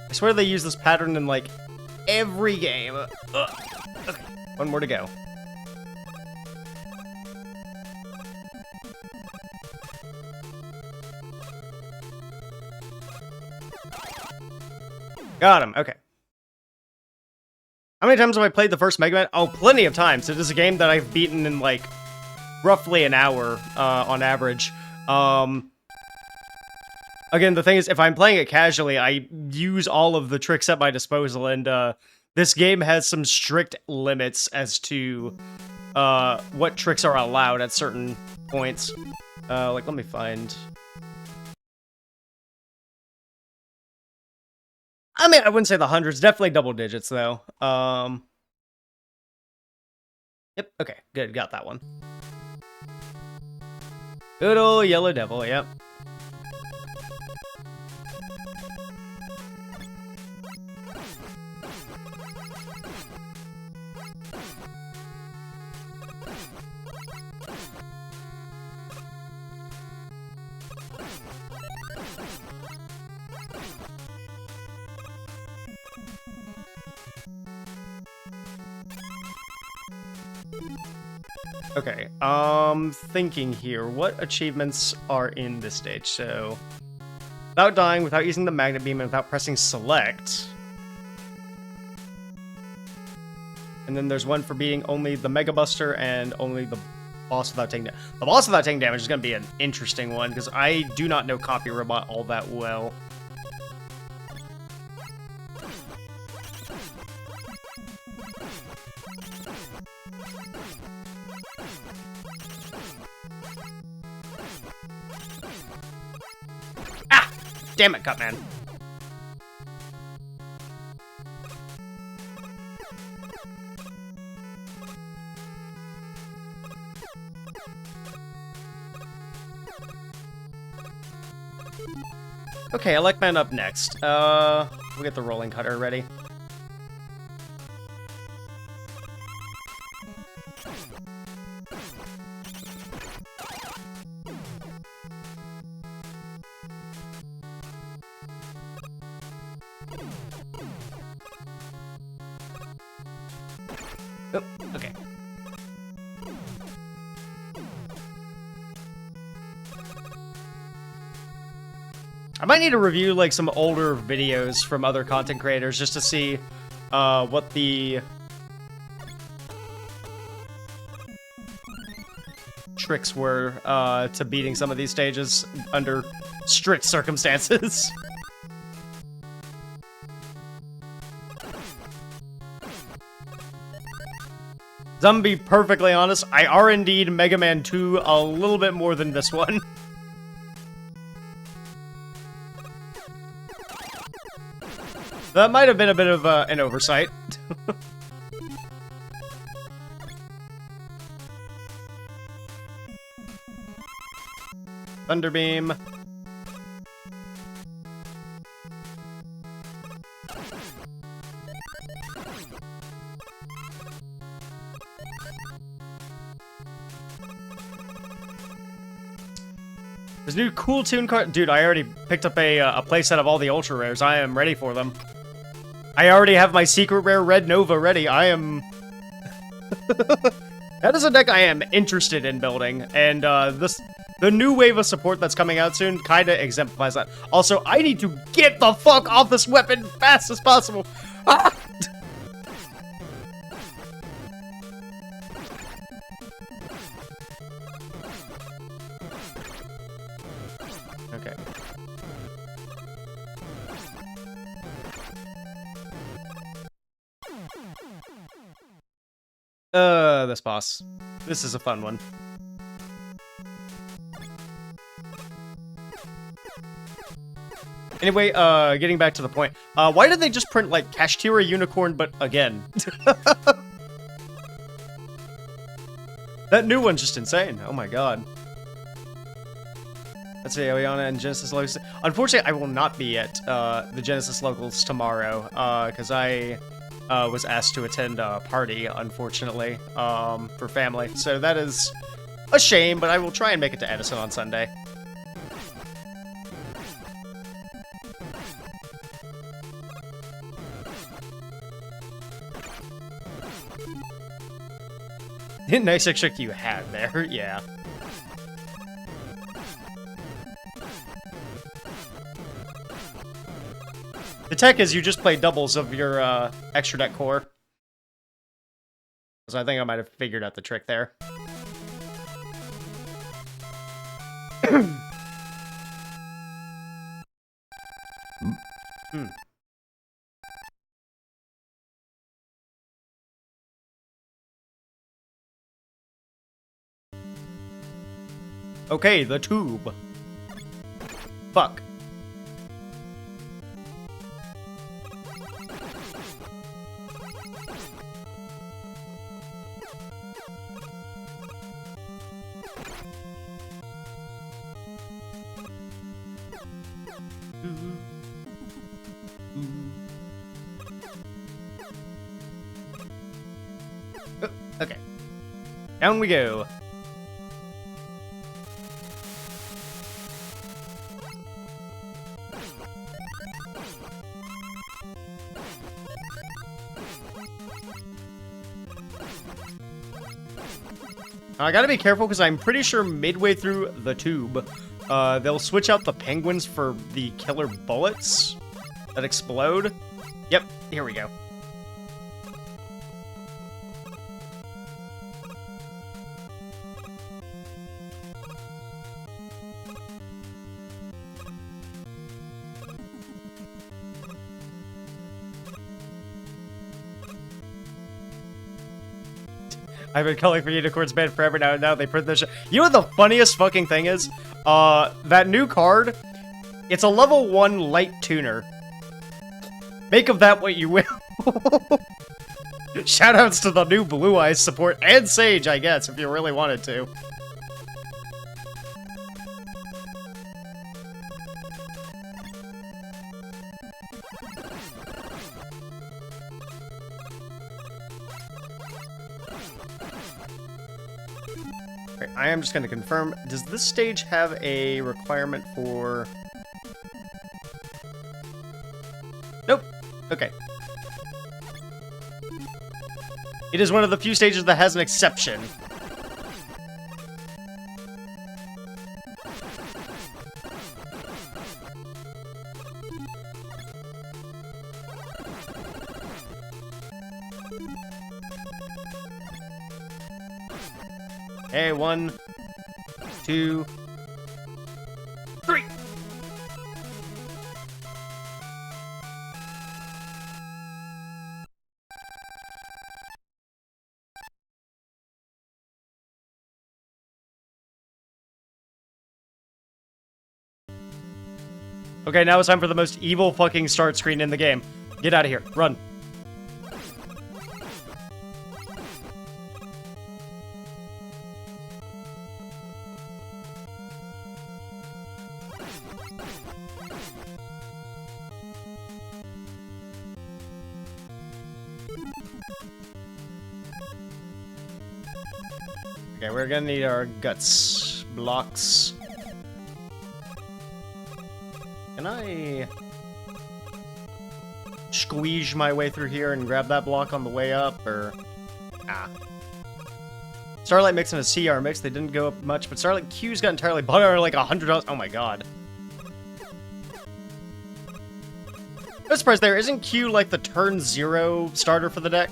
I swear they use this pattern in, like, every game. Ugh. Okay, one more to go. Got him, okay. How many times have I played the first Mega Man? Oh, plenty of times. It is a game that I've beaten in, like, roughly an hour, on average. Again, the thing is, if I'm playing it casually, I use all of the tricks at my disposal, and this game has some strict limits as to what tricks are allowed at certain points. Like, let me find... I mean, I wouldn't say the hundreds, definitely double digits, though. Yep, okay, good, got that one. Good old Yellow Devil, yep. Okay, thinking here, what achievements are in this stage? So, without dying, without using the magnet beam, and without pressing select. And then there's one for beating only the Mega Buster and only the boss without taking damage. The boss without taking damage is going to be an interesting one, because I do not know Copy Robot all that well. Damn it, Cutman. Okay, Electman up next. We'll get the rolling cutter ready. Oh, okay. I might need to review, like, some older videos from other content creators just to see what the tricks were to beating some of these stages under strict circumstances. I'm gonna be perfectly honest, I R&D'd Mega Man 2 a little bit more than this one. That might have been a bit of an oversight. Thunderbeam. There's new cool tune card. Dude, I already picked up a playset of all the ultra rares. I am ready for them. I already have my secret rare Red Nova ready. I am... That is a deck I am interested in building, and the new wave of support that's coming out soon kinda exemplifies that. Also, I need to get the fuck off this weapon fast as possible. Ah! Okay. This boss. This is a fun one. Anyway, getting back to the point. Why did they just print, like, Kashtira Unicorn, but again? That new one's just insane. Oh my god. Let's see, Oyana and Genesis locals. Unfortunately, I will not be at the Genesis locals tomorrow, because I was asked to attend a party, unfortunately, for family. So that is a shame, but I will try and make it to Edison on Sunday. Nice extra you had there, yeah. The tech is you just play doubles of your extra deck core. So I think I might have figured out the trick there. Okay, the tube. Fuck. Okay. Down we go. I gotta be careful because I'm pretty sure midway through the tube, they'll switch out the penguins for the killer bullets that explode. Yep, here we go. I've been calling for Unicorn's Band forever now they print this shit. You know what the funniest fucking thing is? That new card, it's a level 1 light tuner. Make of that what you will. Shoutouts to the new Blue Eyes support, and Sage, I guess, if you really wanted to. Right, I am just going to confirm, does this stage have a requirement for... Nope. Okay. It is one of the few stages that has an exception. Hey, 1, 2, 3. Okay, now it's time for the most evil fucking start screen in the game. Get out of here. Run. Okay, we're gonna need our guts blocks. Can I squeeze my way through here and grab that block on the way up, or... Ah. Starlight Mix and a CR Mix, they didn't go up much, but Starlight Q's got entirely bought are like $100. Oh my god. No surprise there, isn't Q like the turn 0 starter for the deck?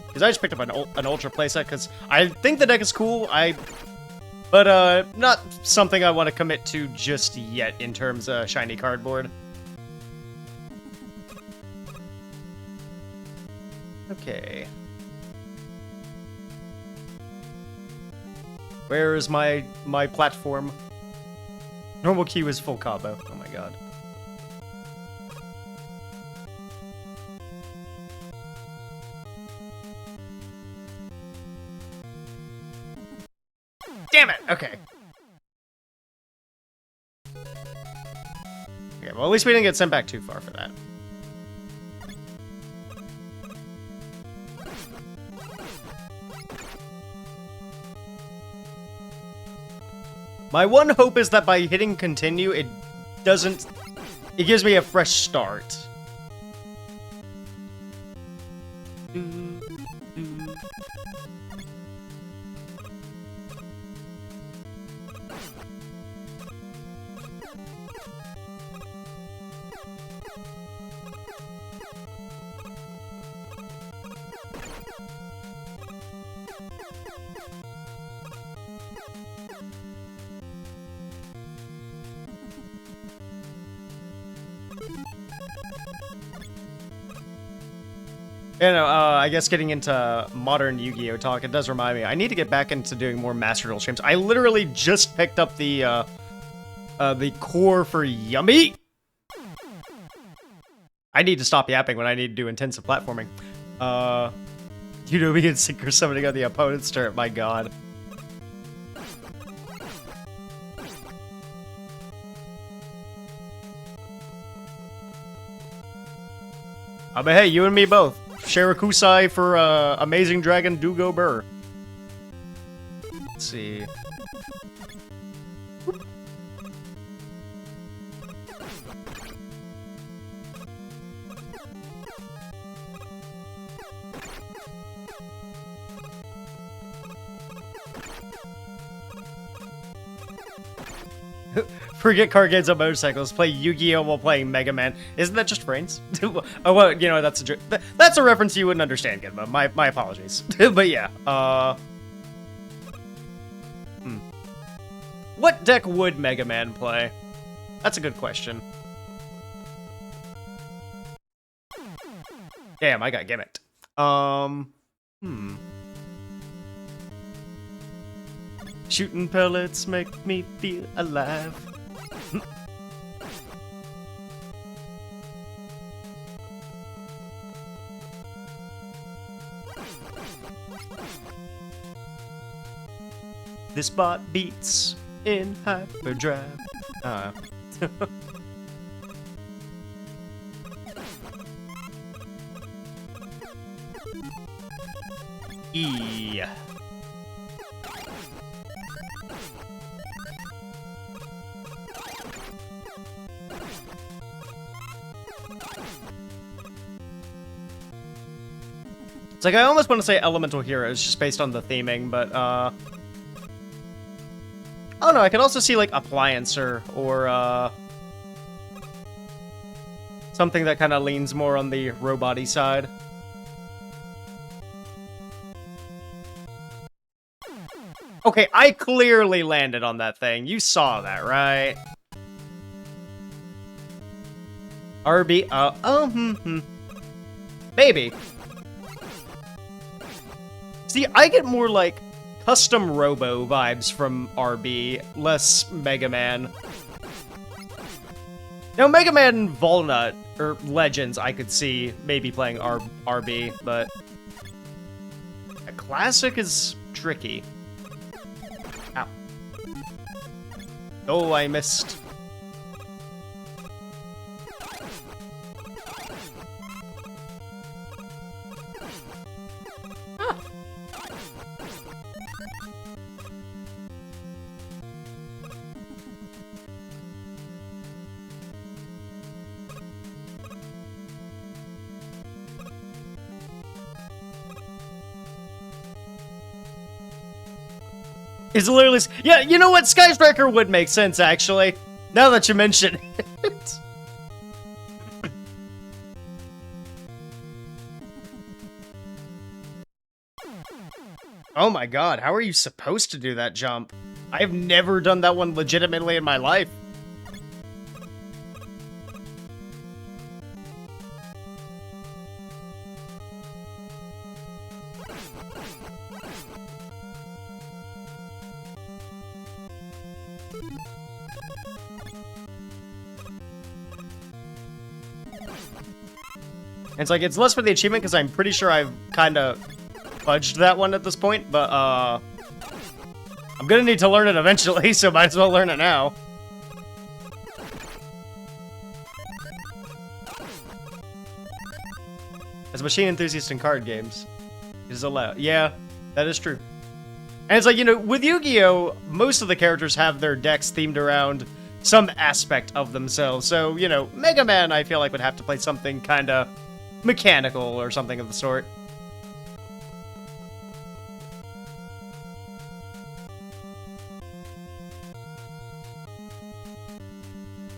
Because I just picked up an Ultra playset, because I think the deck is cool, but not something I want to commit to just yet in terms of shiny cardboard. Okay. Where is my platform? Normal Q is full combo. Oh my god. Damn it! Okay. Okay, well, at least we didn't get sent back too far for that. My one hope is that by hitting continue, it doesn't... It gives me a fresh start. You know, I guess getting into modern Yu-Gi-Oh talk, it does remind me, I need to get back into doing more Master Duel streams. I literally just picked up the core for Yummy. I need to stop yapping when I need to do intensive platforming. You know me and Synchro summoning on the opponent's turret, my god. But hey, you and me both. Shirakusai for Amazing Dragon Dugo Burr. Let's see. Forget card games on motorcycles. Play Yu-Gi-Oh while playing Mega Man. Isn't that just brains? Oh, well, you know, that's a reference you wouldn't understand, Gizmo. My apologies. But yeah, What deck would Mega Man play? That's a good question. Damn, I got gimmicked. Shooting pellets make me feel alive. This bot beats in hyperdrive. E. It's like, I almost want to say Elemental Heroes just based on the theming, but, I don't know, I could also see, like, Appliancer, or, something that kind of leans more on the robot-y side. Okay, I clearly landed on that thing. You saw that, right? RB, maybe. See, I get more, like, custom Robo vibes from RB, less Mega Man. Now, Mega Man Volnut, or Legends, I could see maybe playing RB, but a Classic is tricky. Ow. Oh, I missed. It's literally... Yeah, you know what? Sky Striker would make sense, actually. Now that you mention it. Oh my god, how are you supposed to do that jump? I've never done that one legitimately in my life. It's like, it's less for the achievement, because I'm pretty sure I've kind of fudged that one at this point, but, I'm I'm gonna need to learn it eventually, so might as well learn it now. As a machine enthusiast in card games, it is allowed. Yeah, that is true. And it's like, you know, with Yu-Gi-Oh!, most of the characters have their decks themed around some aspect of themselves. So, you know, Mega Man, I feel like, would have to play something kind of mechanical or something of the sort.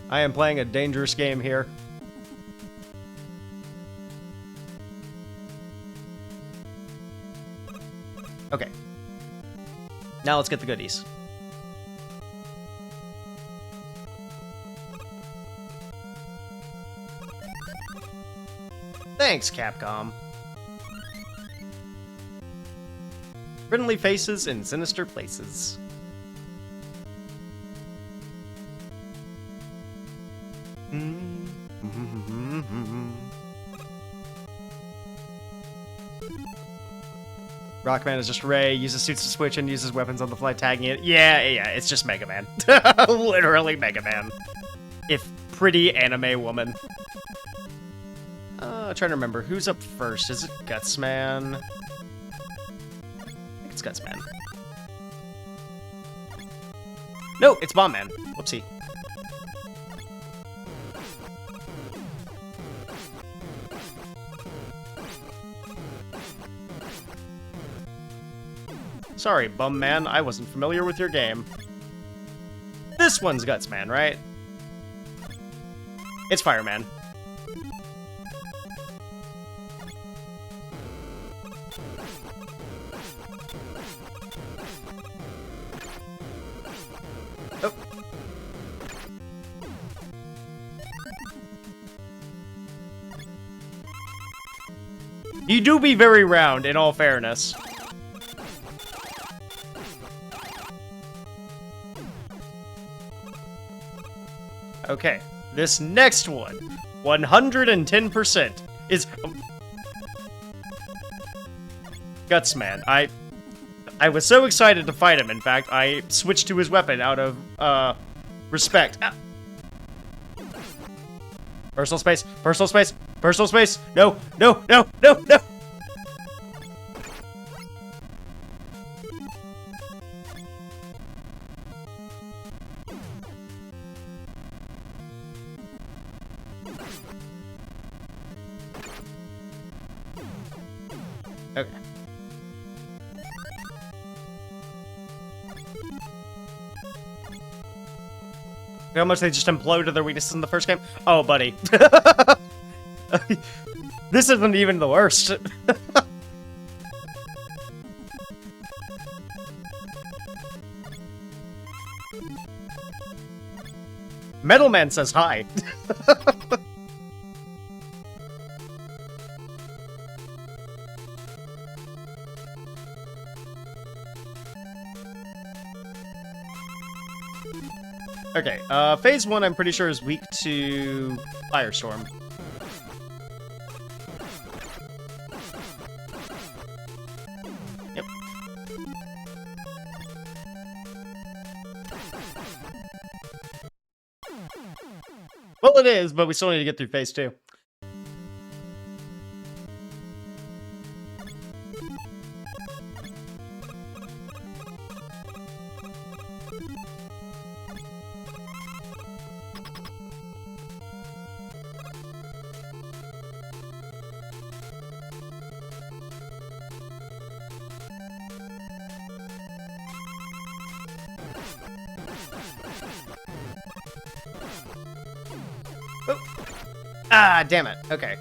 I am playing a dangerous game here. Okay. Now let's get the goodies. Thanks, Capcom. Friendly faces in sinister places. Rockman is just Ray, uses suits to switch and uses weapons on the fly, tagging it. Yeah, it's just Mega Man. Literally Mega Man. If pretty anime woman. I'm trying to remember, who's up first? Is it Gutsman? I think it's Gutsman. No, it's Bombman. Whoopsie. Sorry, Bum Man, I wasn't familiar with your game. This one's Gutsman, right? It's Fireman. Oh. You do be very round, in all fairness. Okay, this next one, 110%, is... Gutsman. I was so excited to fight him, in fact, I switched to his weapon out of, respect. Ah. Personal space, personal space, personal space! No, no, no, no, no! Okay. How much they just imploded their weaknesses in the first game? Oh, buddy. This isn't even the worst. Metal Man says hi. Okay, phase 1 I'm pretty sure is weak to Firestorm. Yep. Well, it is, but we still need to get through phase 2. Oh. Ah, damn it. Okay.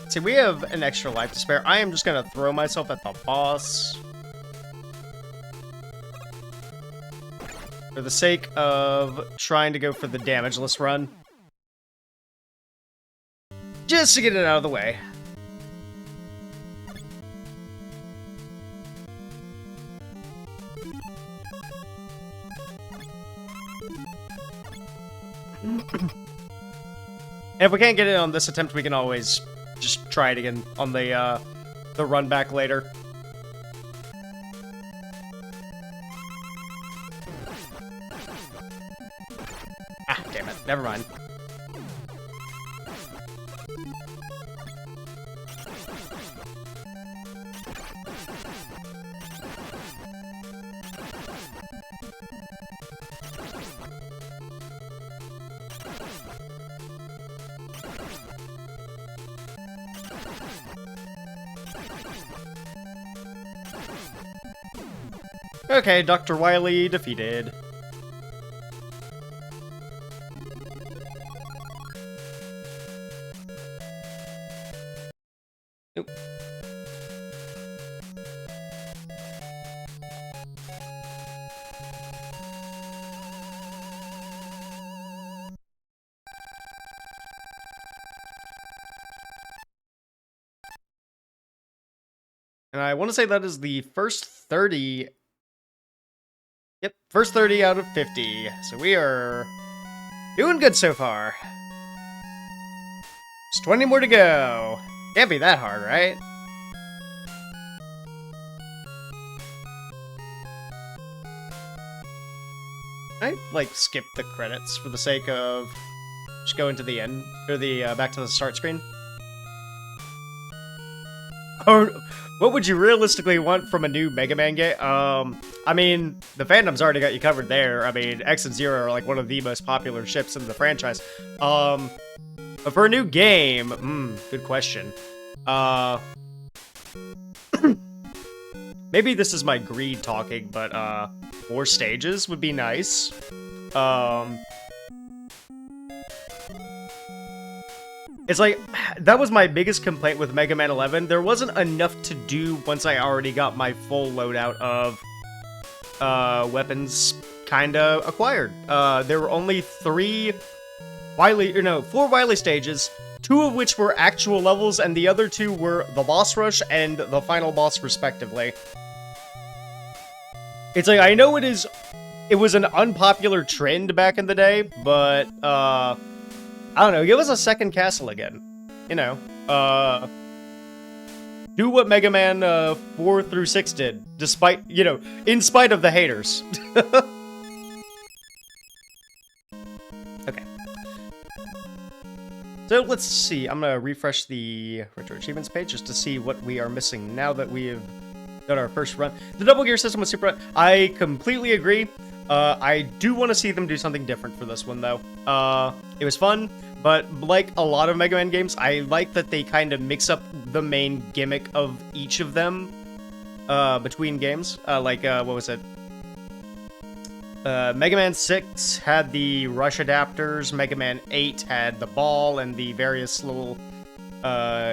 See, we have an extra life to spare. I am just gonna throw myself at the boss. For the sake of trying to go for the damageless run. Just to get it out of the way. And if we can't get it on this attempt, we can always just try it again on the run back later. Ah, damn it. Never mind. Okay, Dr. Wily defeated. Nope. And I want to say that is the first 30. Yep, first 30 out of 50. So we are doing good so far. Just 20 more to go. Can't be that hard, right? I like skip the credits for the sake of just going to the end or the back to the start screen. Oh, what would you realistically want from a new Mega Man game? I mean, the fandom's already got you covered there. I mean, X and Zero are like one of the most popular ships in the franchise. But for a new game, good question. Maybe this is my greed talking, but more stages would be nice. It's like, that was my biggest complaint with Mega Man 11. There wasn't enough to do once I already got my full loadout of weapons kinda acquired. There were only 4 Wily stages, 2 of which were actual levels, and the other 2 were the boss rush and the final boss, respectively. It's like, I know it was an unpopular trend back in the day, but, I don't know, give us a second castle again. You know, do what Mega Man 4 through 6 did, despite, you know, in spite of the haters. Okay. So let's see, I'm gonna refresh the Retro Achievements page just to see what we are missing now that we have done our first run. The double gear system was super. I completely agree. I do want to see them do something different for this one, though. It was fun, but like a lot of Mega Man games, I like that they kind of mix up the main gimmick of each of them between games. What was it? Mega Man 6 had the rush adapters, Mega Man 8 had the ball and the various little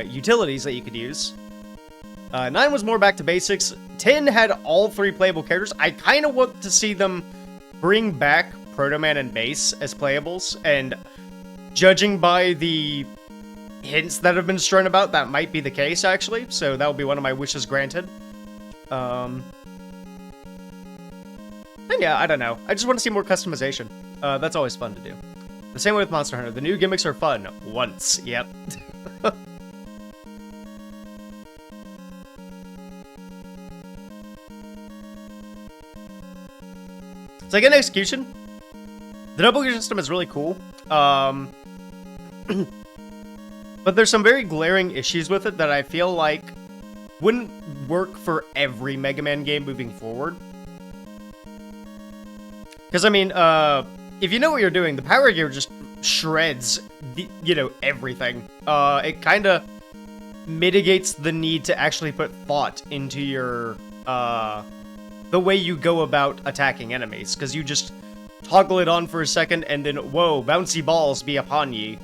utilities that you could use. 9 was more back to basics. 10 had all 3 playable characters. I kind of want to see them bring back Proto Man and Bass as playables, and judging by the hints that have been strewn about, that might be the case, actually, so that will be one of my wishes granted. And yeah, I don't know. I just want to see more customization. That's always fun to do. The same way with Monster Hunter. The new gimmicks are fun. Once. Yep. It's like, in execution, the double gear system is really cool. But there's some very glaring issues with it that I feel like wouldn't work for every Mega Man game moving forward. Because, I mean, if you know what you're doing, the power gear just shreds, everything. It kind of mitigates the need to actually put thought into your, the way you go about attacking enemies, because you just toggle it on for a second and then, whoa, bouncy balls be upon ye.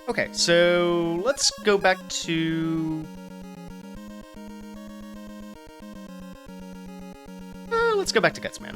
Okay, so let's go back to... let's go back to Gutsman.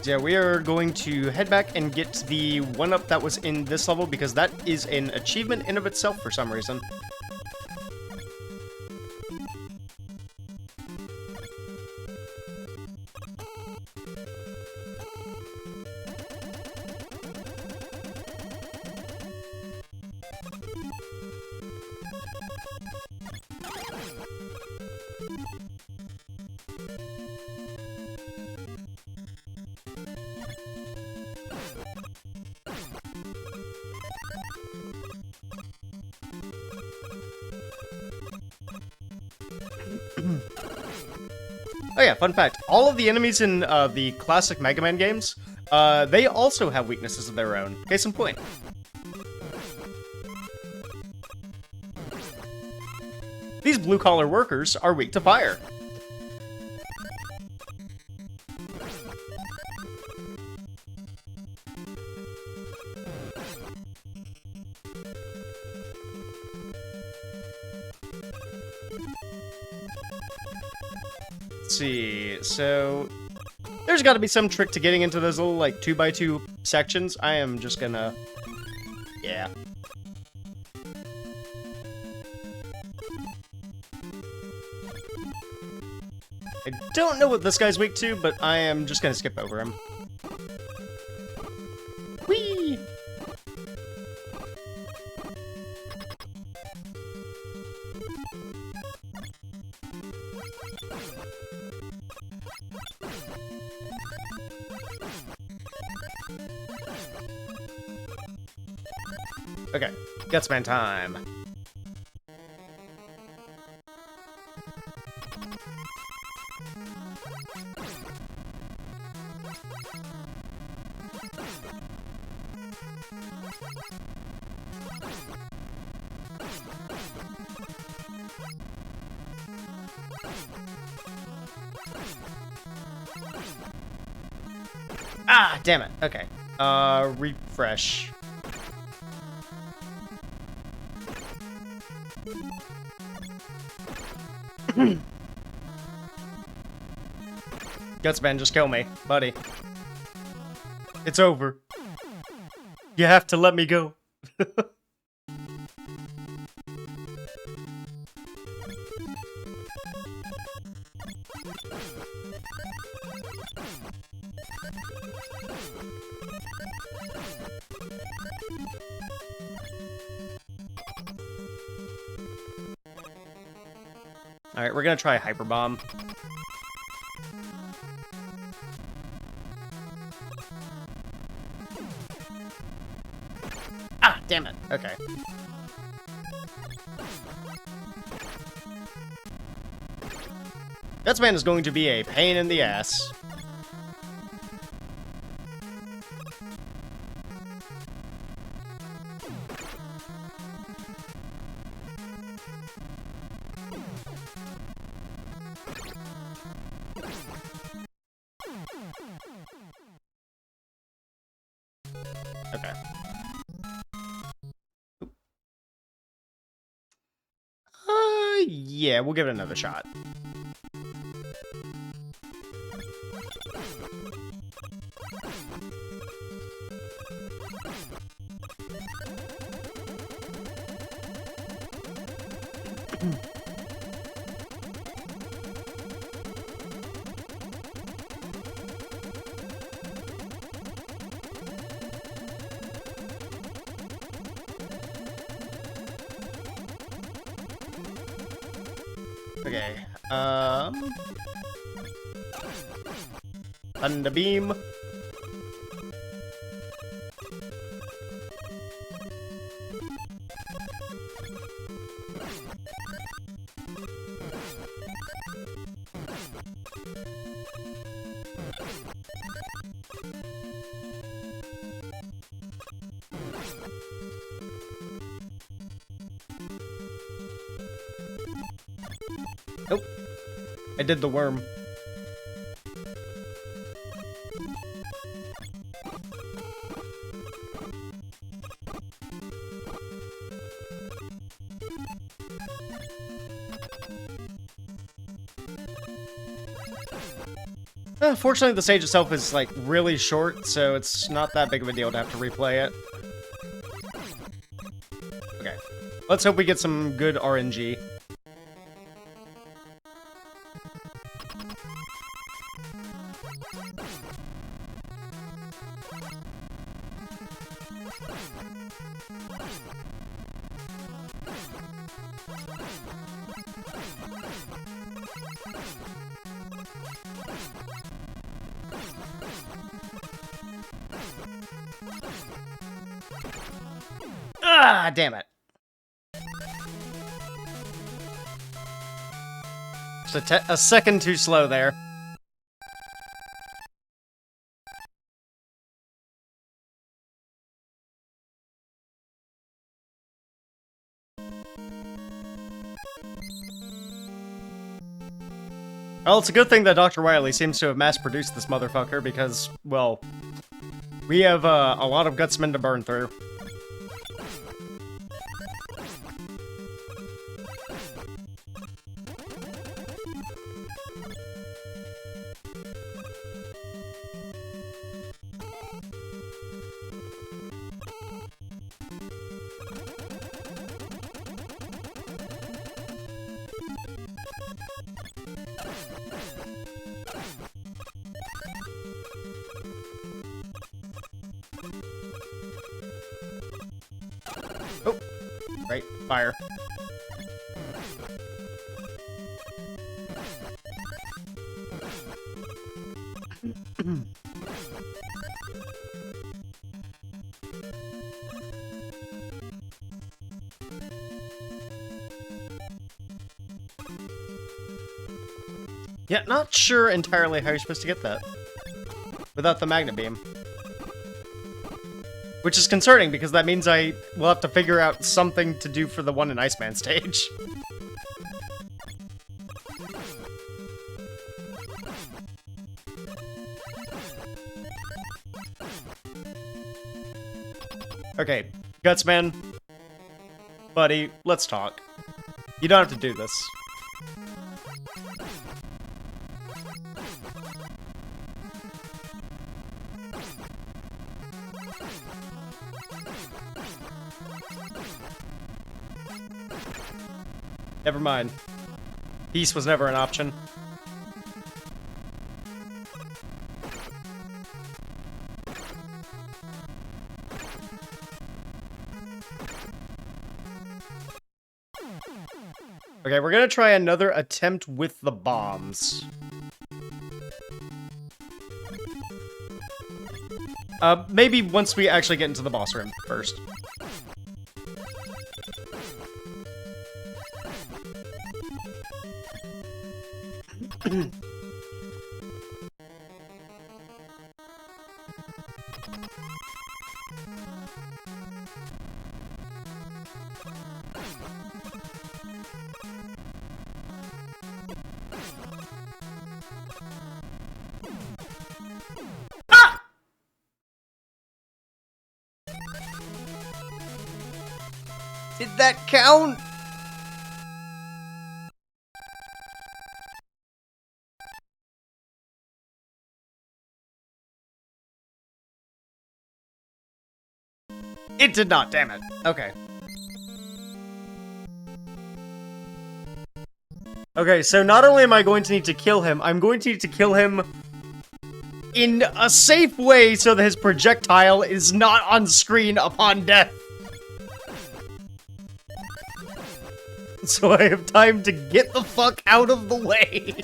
Yeah, we are going to head back and get the 1-up that was in this level, because that is an achievement in of itself for some reason. Oh yeah, fun fact. All of the enemies in the classic Mega Man games, they also have weaknesses of their own. Case in point. These blue-collar workers are weak to fire. Let's see, so there's got to be some trick to getting into those little, like, 2x2 sections. I am just gonna... yeah. I don't know what this guy's weak to, but I am just gonna skip over him. Whee! Okay, Gutsman time. Ah, damn it. Okay. Refresh. Gutsman, just kill me, buddy. It's over. You have to let me go. Alright, we're gonna try Hyper Bomb. Ah, damn it. Okay. Gutsman is going to be a pain in the ass. Okay. Yeah, we'll give it another shot. Okay, Thunder Beam. Nope. I did the worm. Fortunately, the stage itself is, like, really short, so it's not that big of a deal to have to replay it. Okay. Let's hope we get some good RNG. Ah, damn it. Just a second too slow there. Well, it's a good thing that Dr. Wily seems to have mass-produced this motherfucker because, well, we have a lot of gutsmen to burn through. Oh, right, fire. Yeah, not sure entirely how you're supposed to get that without the magnet beam. Which is concerning, because that means I will have to figure out something to do for the one in Iceman stage. Okay, Gutsman. Buddy, let's talk. You don't have to do this. Never mind. Peace was never an option. Okay, we're gonna try another attempt with the bombs. Maybe once we actually get into the boss room first. Did that count? It did not, damn it. Okay. Okay, so not only am I going to need to kill him, I'm going to need to kill him in a safe way so that his projectile is not on screen upon death. So I have time to get the fuck out of the way.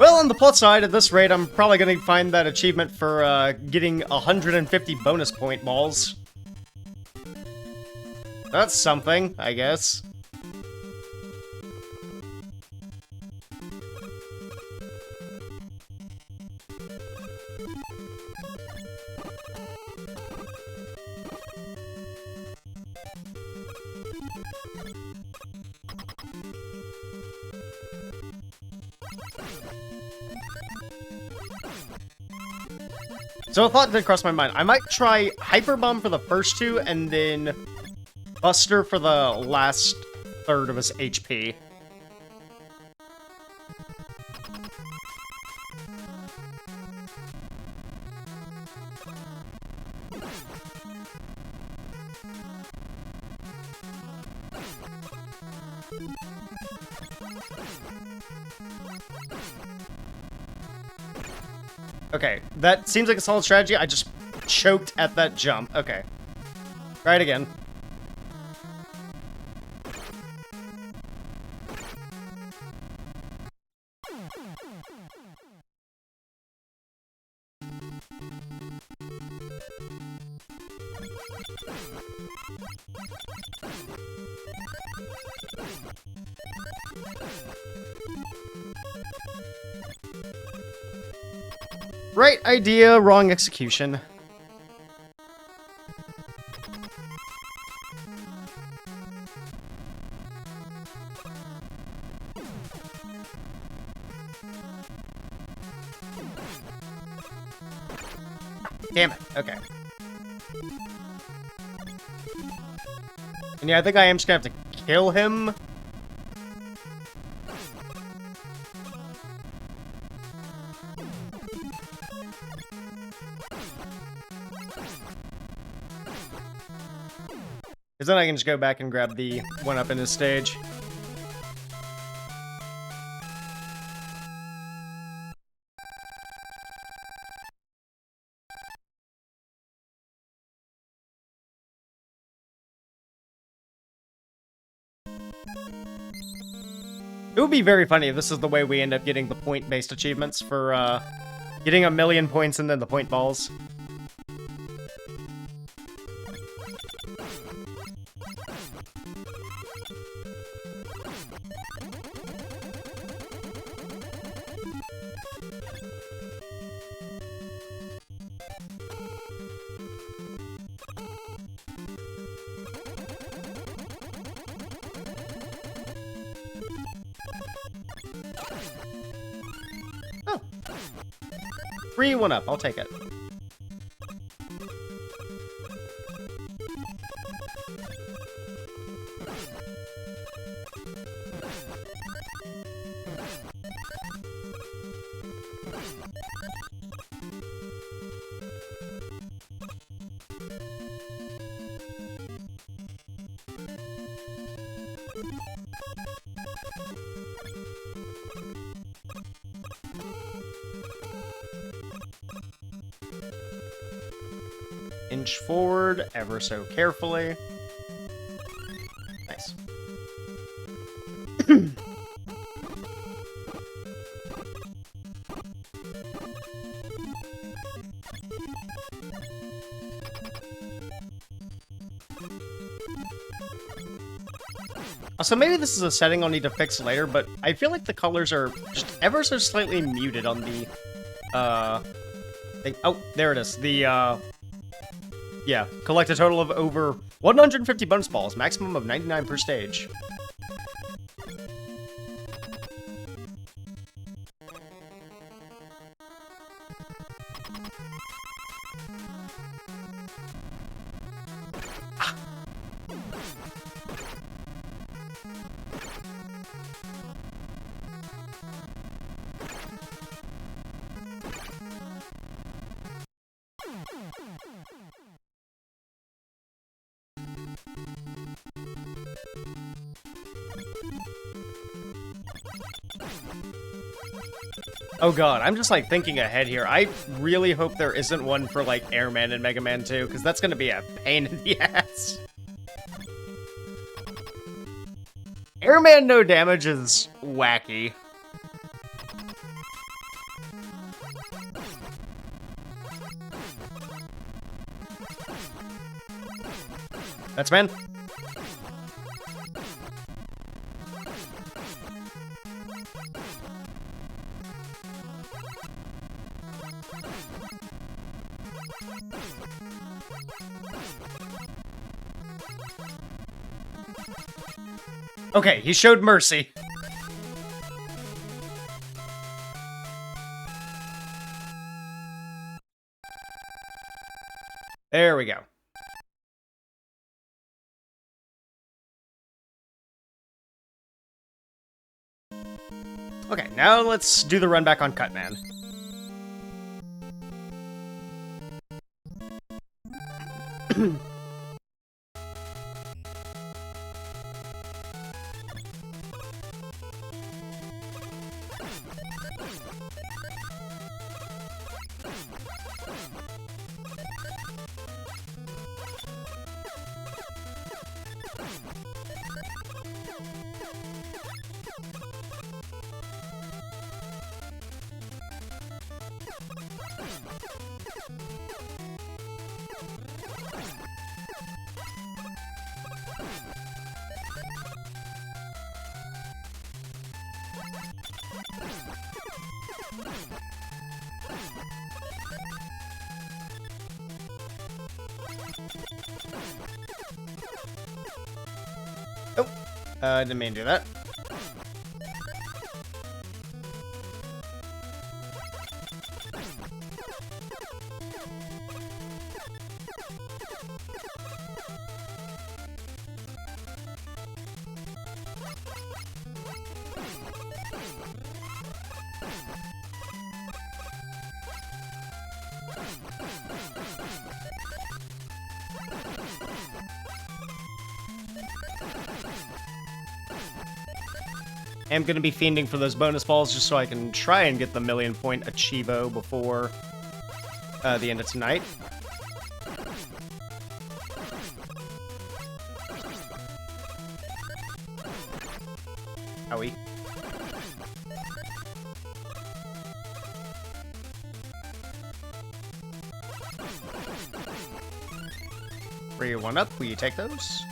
Well, on the plus side, at this rate, I'm probably gonna find that achievement for, getting 150 bonus point balls. That's something, I guess. So a thought did cross my mind. I might try Hyper Bomb for the first two, and then Buster for the last third of his HP. Okay, that seems like a solid strategy. I just choked at that jump. Okay. Try it again. Right idea, wrong execution. Damn it, okay. And yeah, I think I am just gonna have to kill him. Because then I can just go back and grab the one up in his stage. It would be very funny if this is the way we end up getting the point-based achievements for, getting 1,000,000 points and then the point balls. Oh. Free one up, I'll take it. Inch forward, ever so carefully. Nice. So maybe this is a setting I'll need to fix later, but I feel like the colors are just ever so slightly muted on the, thing. Oh, there it is. The, yeah, collect a total of over 150 bonus balls, maximum of 99 per stage. Oh god, I'm just like thinking ahead here. I really hope there isn't one for like Airman and Mega Man 2, because that's gonna be a pain in the ass. Airman no damage is wacky. That's man. Okay, he showed mercy. There we go. Okay, now let's do the run back on Cutman. Oh, didn't mean to do that. I'm gonna be fiending for those bonus balls just so I can try and get the 1,000,000-point Achievo before the end of tonight. Owie. Free 1-up, will you take those?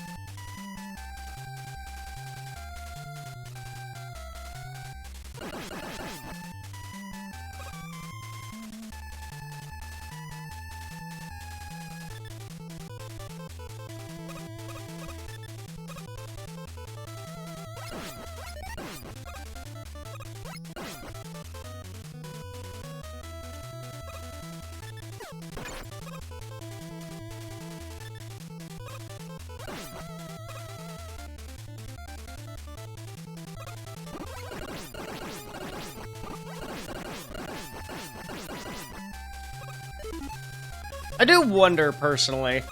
I do wonder, personally.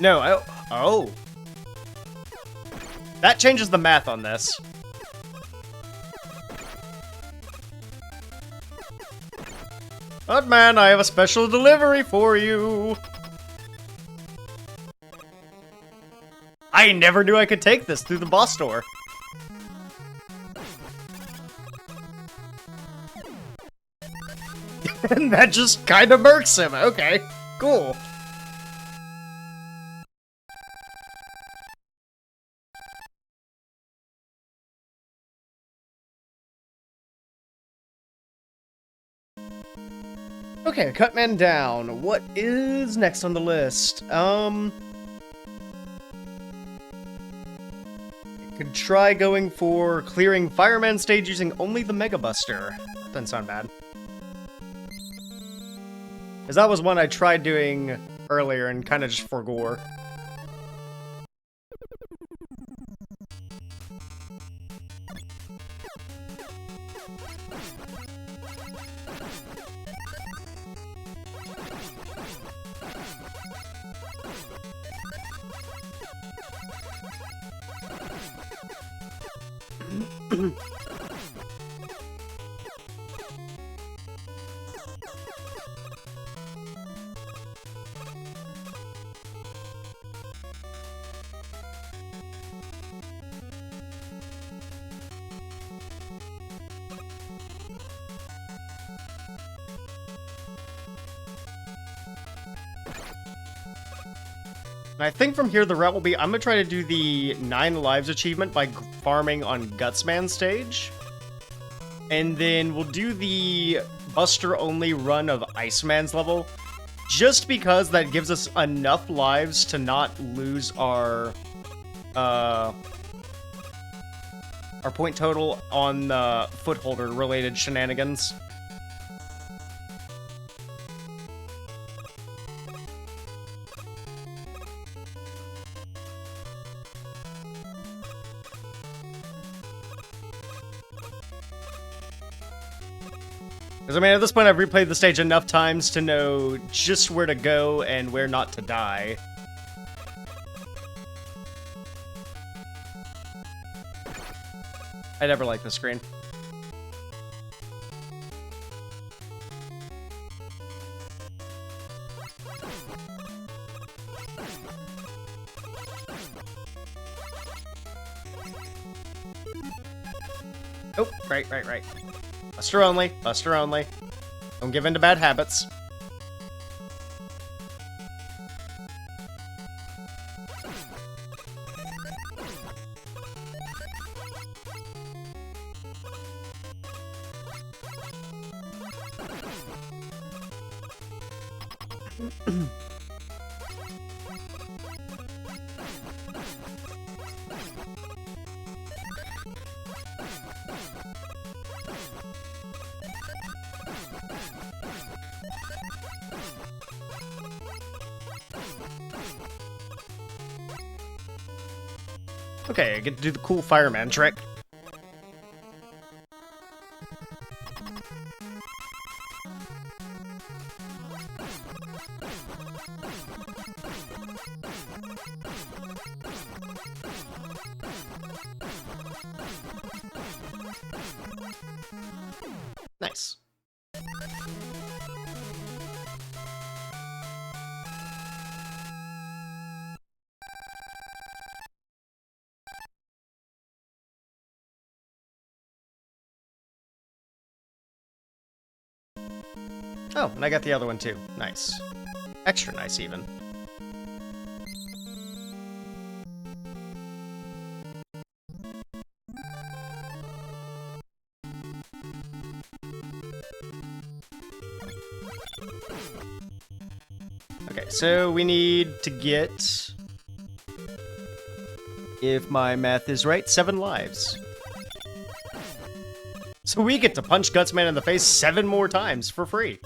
No, oh. That changes the math on this. But man, I have a special delivery for you. I never knew I could take this through the boss door. And that just kind of murks him. Okay, cool. Okay, Cutman down. What is next on the list? Could try going for clearing Fireman stage using only the Mega Buster. Doesn't sound bad. Because that was one I tried doing earlier and kind of just forgore. And I think from here the route will be, I'm going to try to do the 9 lives achievement by farming on Gutsman stage. And then we'll do the Buster-only run of Iceman's level, just because that gives us enough lives to not lose our point total on the footholder-related shenanigans. Because, I mean, at this point, I've replayed the stage enough times to know just where to go and where not to die. I never liked this screen. Oh, right. Buster only, Buster only. Don't give in to bad habits. Okay, I get to do the cool fireman trick. Nice. Oh, and I got the other one too. Nice. Extra nice, even. Okay, so we need to get, if my math is right, 7 lives. So we get to punch Gutsman in the face 7 more times for free.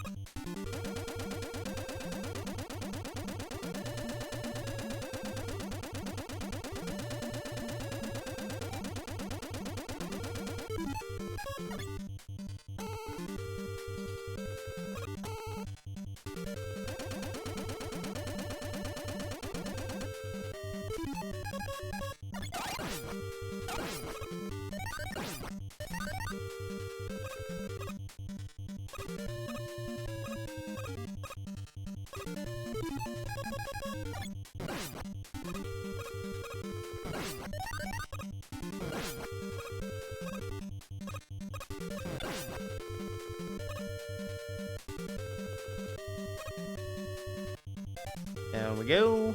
Down we go.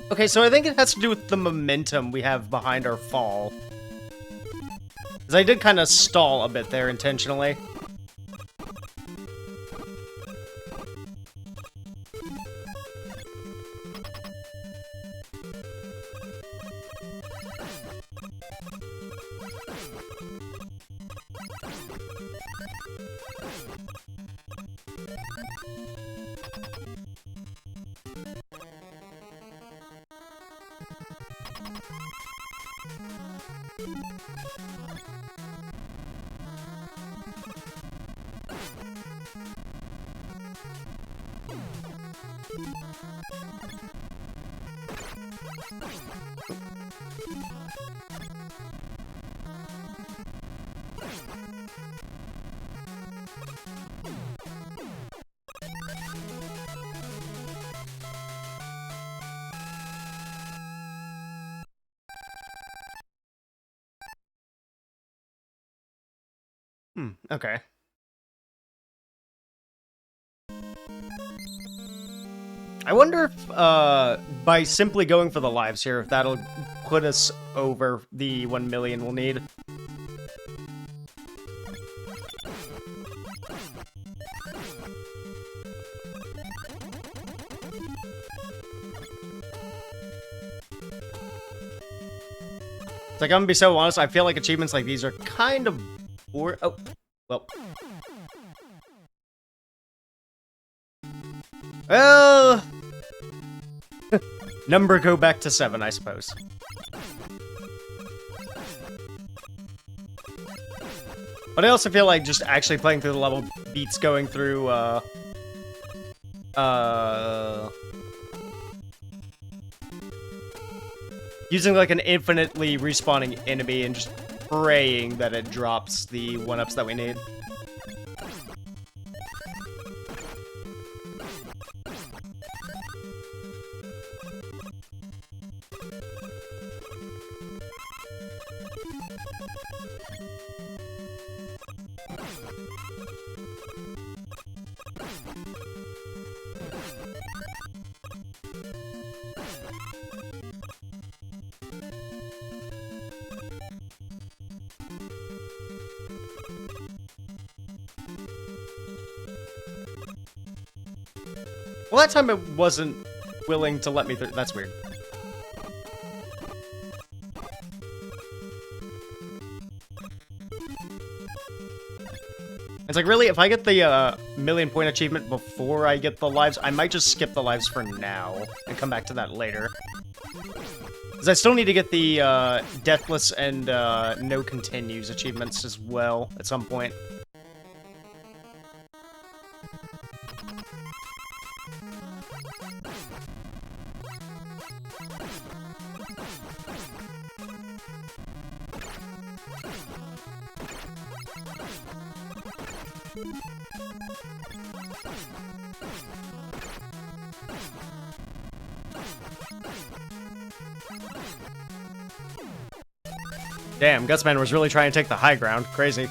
Okay, so I think it has to do with the momentum we have behind our fall. Because I did kind of stall a bit there intentionally. Okay. I wonder if, by simply going for the lives here, if that'll put us over the 1 million we'll need. Like, I'm gonna be so honest, I feel like achievements like these are kind of boring. Oh, well. Well... number go back to 7, I suppose. But I also feel like just actually playing through the level beats going through, using, like, an infinitely respawning enemy and just praying that it drops the 1-ups that we need. Well, that time it wasn't willing to let me through. That's weird. It's like, really, if I get the million-point achievement before I get the lives, I might just skip the lives for now and come back to that later. Because I still need to get the Deathless and No Continues achievements as well at some point. Damn, Gutsman was really trying to take the high ground. Crazy.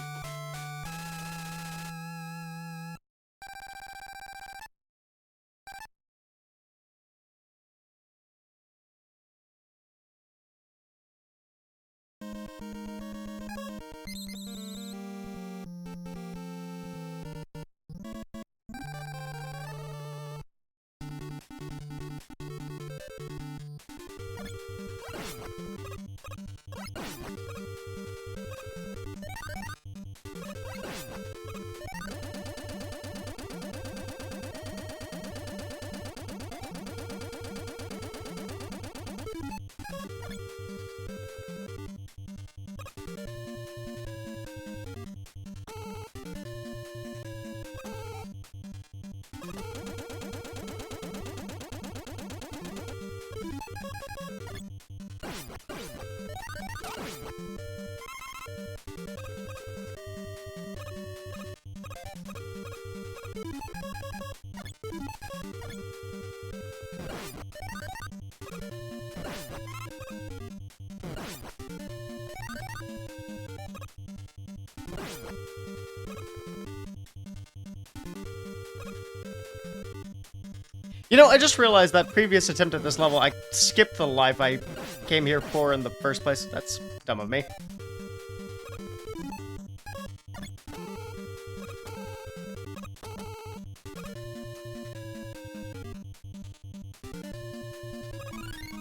You know, I just realized that previous attempt at this level, I skipped the life I came here for in the first place. That's dumb of me.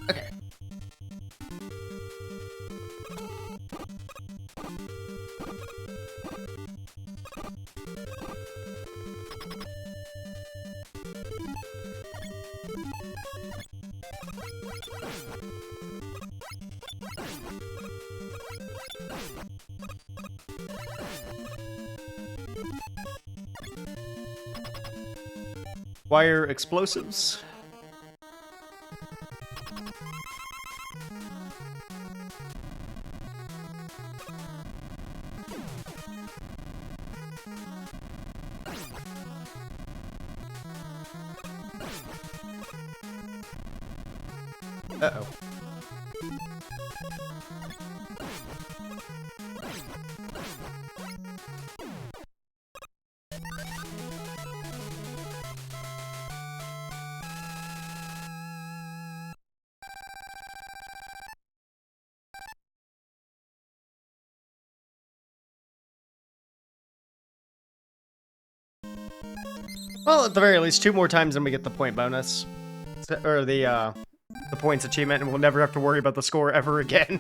Okay. Wire explosives. Uh-oh. Well, at the very least, 2 more times and we get the point bonus. Or the points achievement, and we'll never have to worry about the score ever again.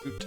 Oot.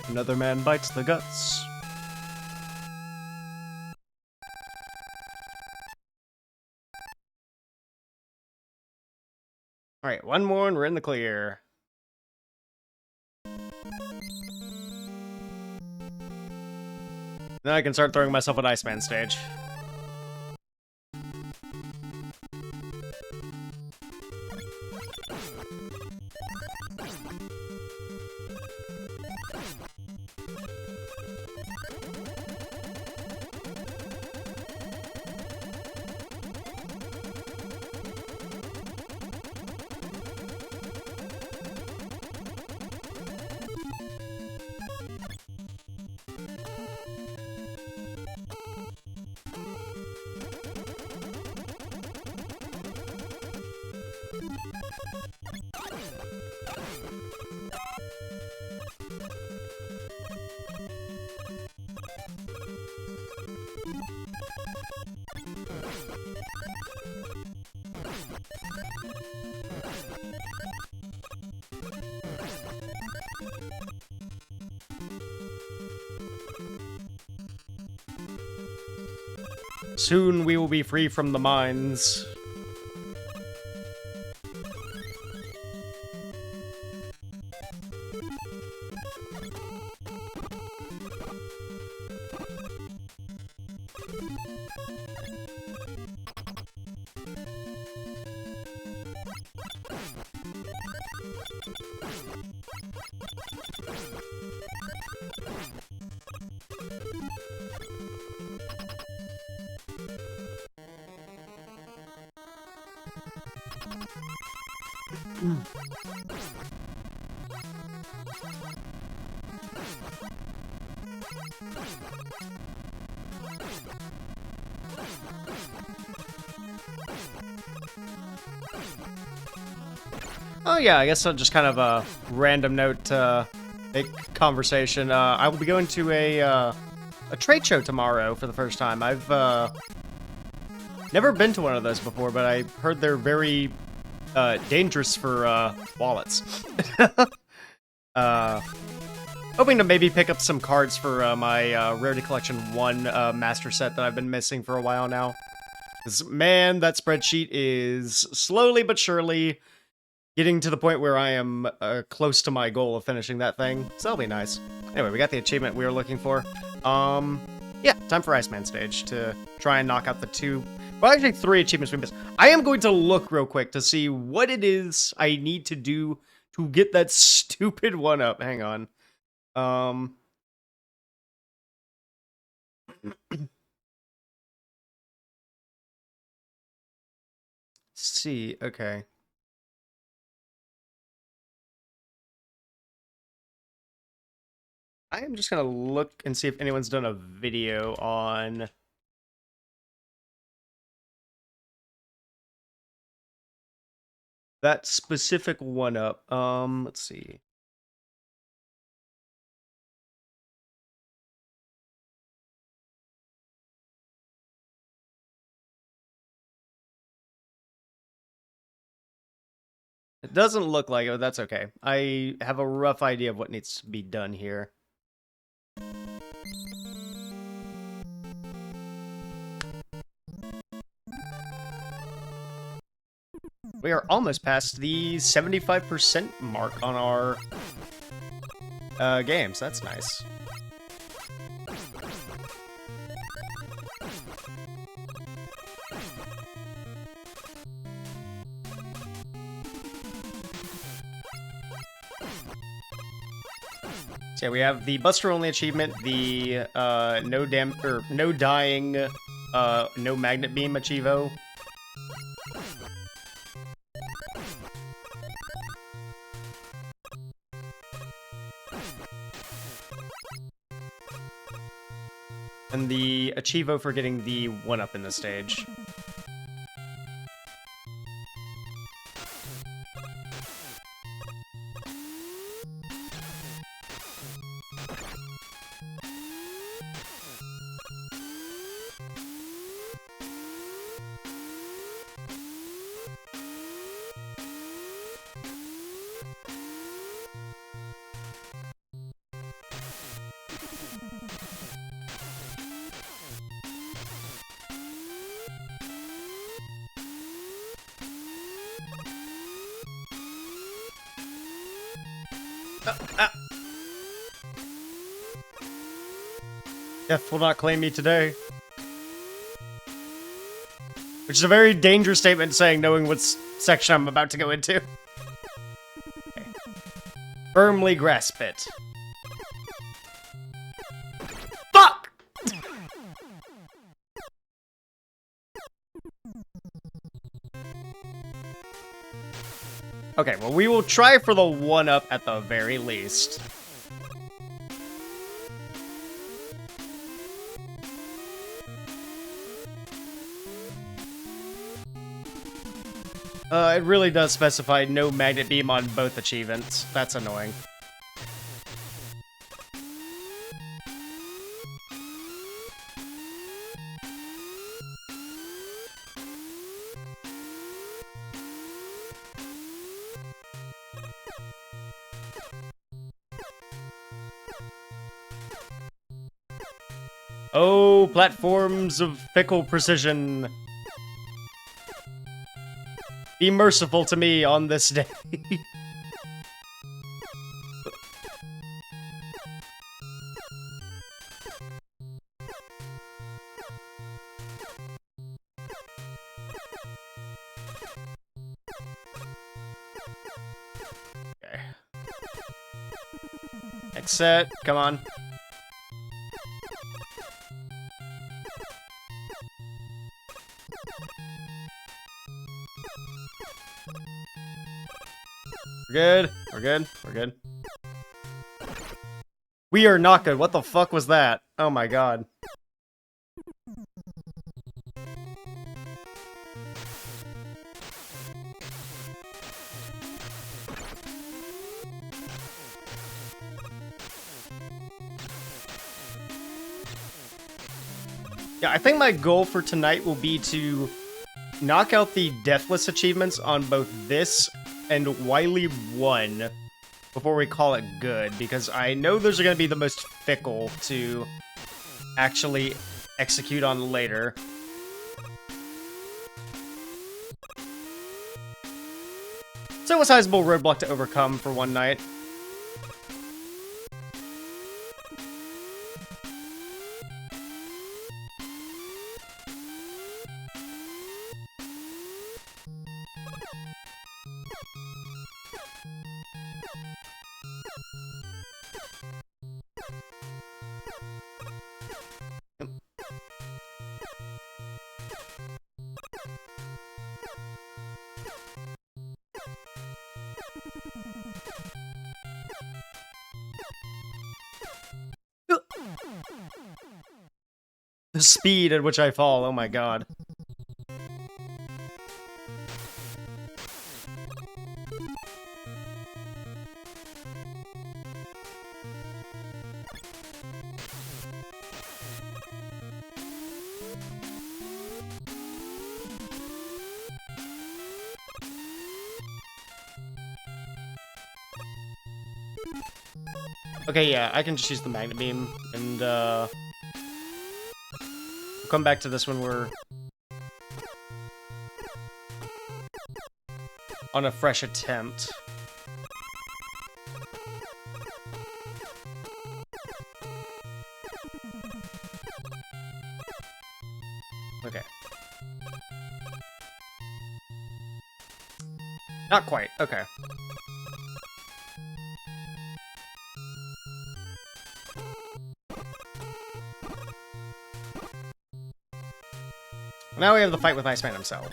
Another man bites the guts. Alright, one more and we're in the clear. Then I can start throwing myself at Iceman stage. Soon we will be free from the mines. Oh yeah, I guess I'll just kind of a random note make conversation. I will be going to a trade show tomorrow for the first time. I've never been to one of those before, but I heard they're very dangerous for wallets. Hoping to maybe pick up some cards for my Rarity Collection 1 master set that I've been missing for a while now. 'Cause, man, that spreadsheet is slowly but surely getting to the point where I am close to my goal of finishing that thing. So that'll be nice. Anyway, we got the achievement we were looking for. Yeah, time for Iceman stage to try and knock out the 2... Well, actually 3 achievements we missed. I am going to look real quick to see what it is I need to do to get that stupid one up. Hang on. see. Okay. I am just gonna look and see if anyone's done a video on that specific one-up. Let's see. It doesn't look like it, but that's okay. I have a rough idea of what needs to be done here. We are almost past the 75% mark on our games. That's nice. So yeah, we have the Buster only achievement, the no dying, no magnet beam achievo. And the achievo for getting the 1-up in the stage. Death will not claim me today. Which is a very dangerous statement saying, knowing what section I'm about to go into. Okay. Firmly grasp it. Fuck! Okay, well, we will try for the 1-up at the very least. It really does specify no magnet beam on both achievements. That's annoying. Oh, platforms of fickle precision. Be merciful to me on this day. Okay. Next set, come on. We're good. We're good. We're good. We are not good. What the fuck was that? Oh my god. Yeah, I think my goal for tonight will be to knock out the Deathless achievements on both this and Wily 1 before we call it good, because I know those are going to be the most fickle to actually execute on later. So a sizable roadblock to overcome for one night. The speed at which I fall, oh my god. Okay, yeah, I can just use the magnet beam, and, we'll come back to this when we're on a fresh attempt. Okay. Not quite, okay. Now we have the fight with Iceman himself.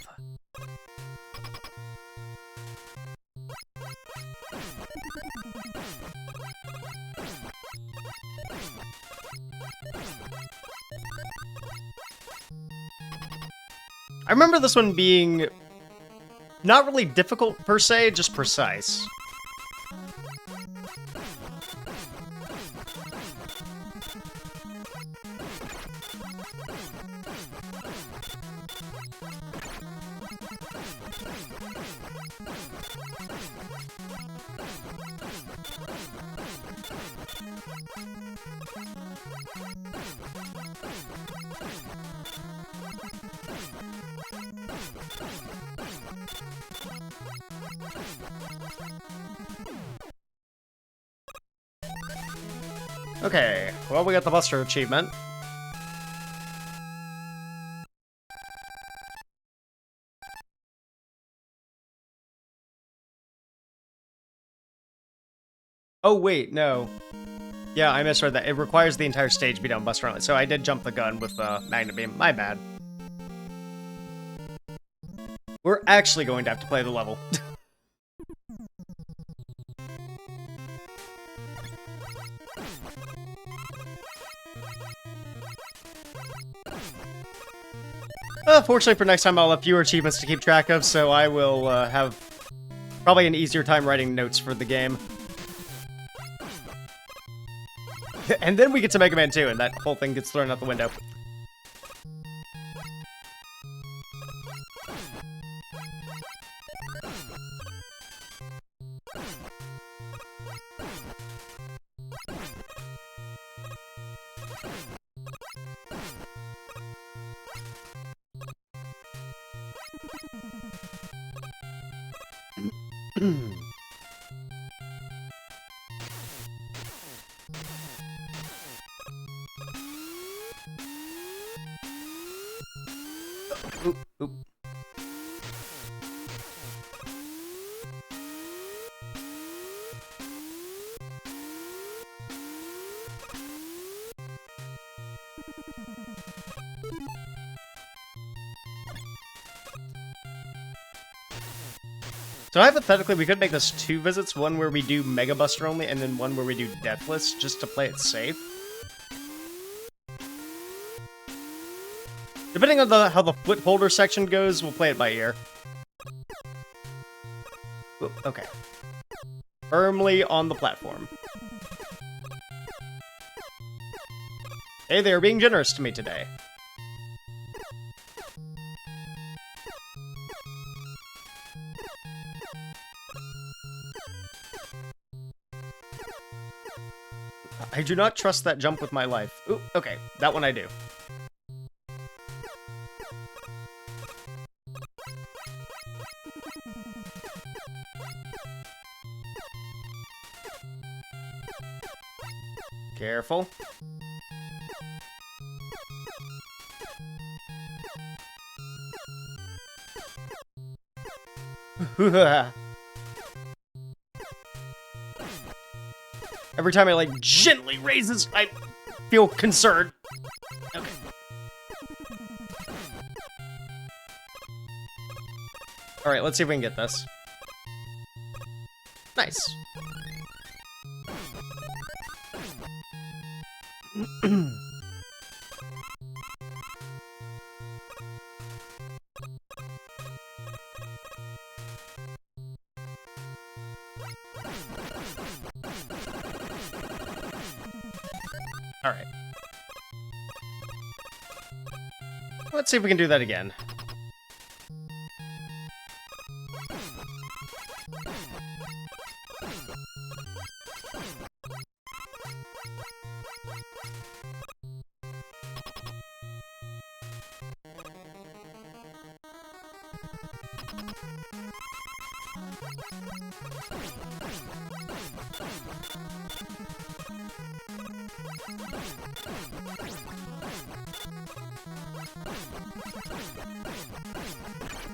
I remember this one being not really difficult per se, just precise. Okay, well, we got the Buster achievement. Oh, wait, no. Yeah, I misread that. It requires the entire stage be done Buster only, so I did jump the gun with the Magnet Beam. My bad. We're actually going to have to play the level. Fortunately for next time, I'll have fewer achievements to keep track of, so I will have probably an easier time writing notes for the game. And then we get to Mega Man 2, and that whole thing gets thrown out the window. Oop, oop. So hypothetically, we could make this 2 visits, one where we do Mega Buster only, and then one where we do Deathless, just to play it safe. Depending on how the foot holder section goes, we'll play it by ear. Ooh, okay. Firmly on the platform. Hey, they're being generous to me today. I do not trust that jump with my life. Ooh, okay, that one I do. Careful. Every time I, like, gently raises, I feel concerned. Okay. Alright, let's see if we can get this. Nice. Alright. Let's see if we can do that again.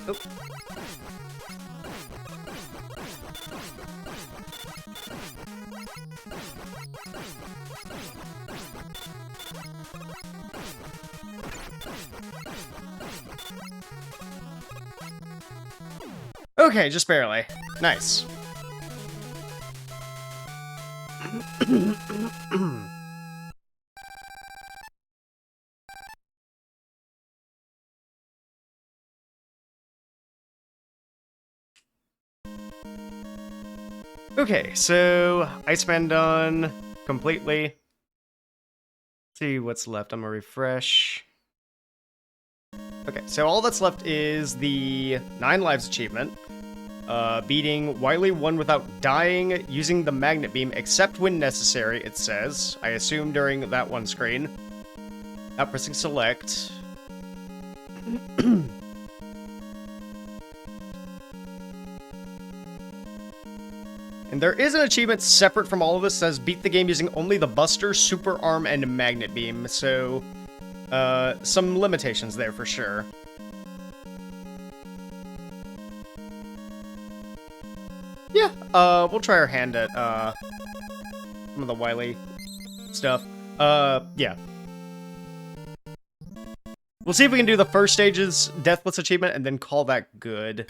Oop. Okay, just barely. Nice. Okay, so Iceman done completely. Let's see what's left. I'm gonna refresh. Okay, so all that's left is the 9 lives achievement. Beating Wily 1 without dying using the magnet beam, except when necessary, it says. I assume during that one screen. Not pressing select. And there is an achievement separate from all of this that says beat the game using only the Buster, Super Arm, and Magnet Beam, so some limitations there for sure. Yeah, we'll try our hand at some of the Wily stuff. Yeah. We'll see if we can do the first stage's Deathless achievement and then call that good.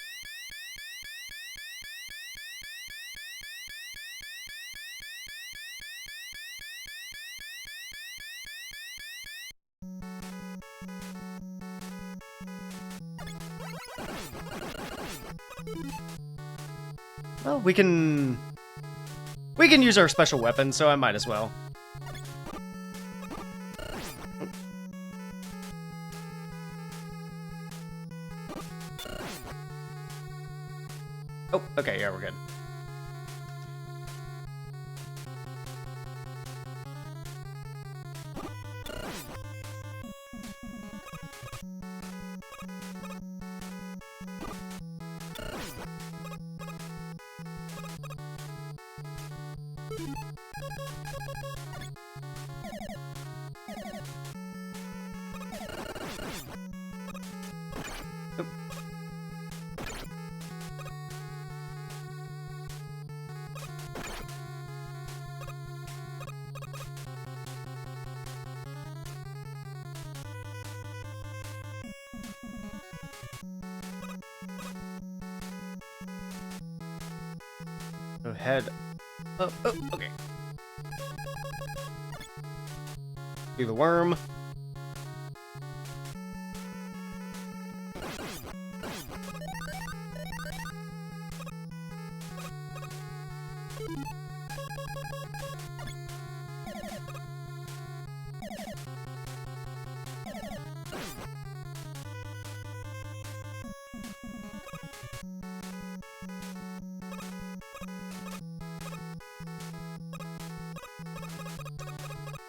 Well, we can use our special weapon, so I might as well. Oh, okay, yeah, we're good. Go ahead. Oh, okay. Do the worm.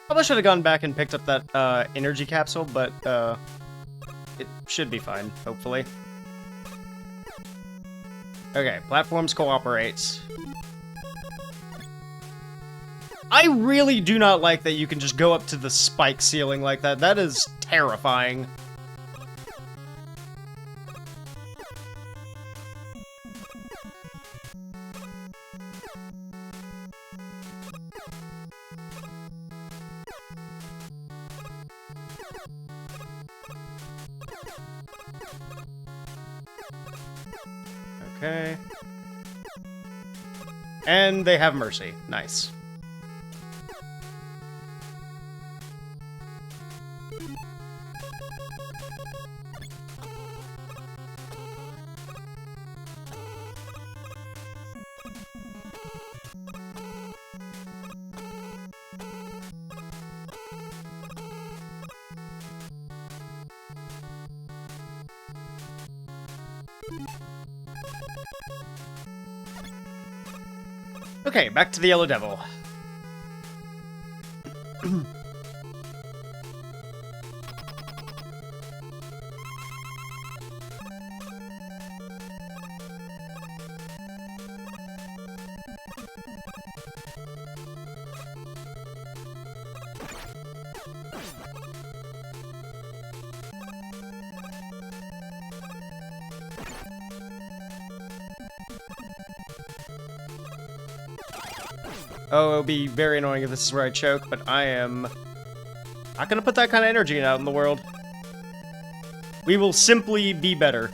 Probably should have gone back and picked up that energy capsule, but it should be fine, hopefully. Okay, platforms cooperate. I really do not like that you can just go up to the spike ceiling like that. That is terrifying. Okay. And they have mercy. Nice. Okay, back to the Yellow Devil. Oh, it'll be very annoying if this is where I choke, but I am not gonna put that kind of energy out in the world. We will simply be better.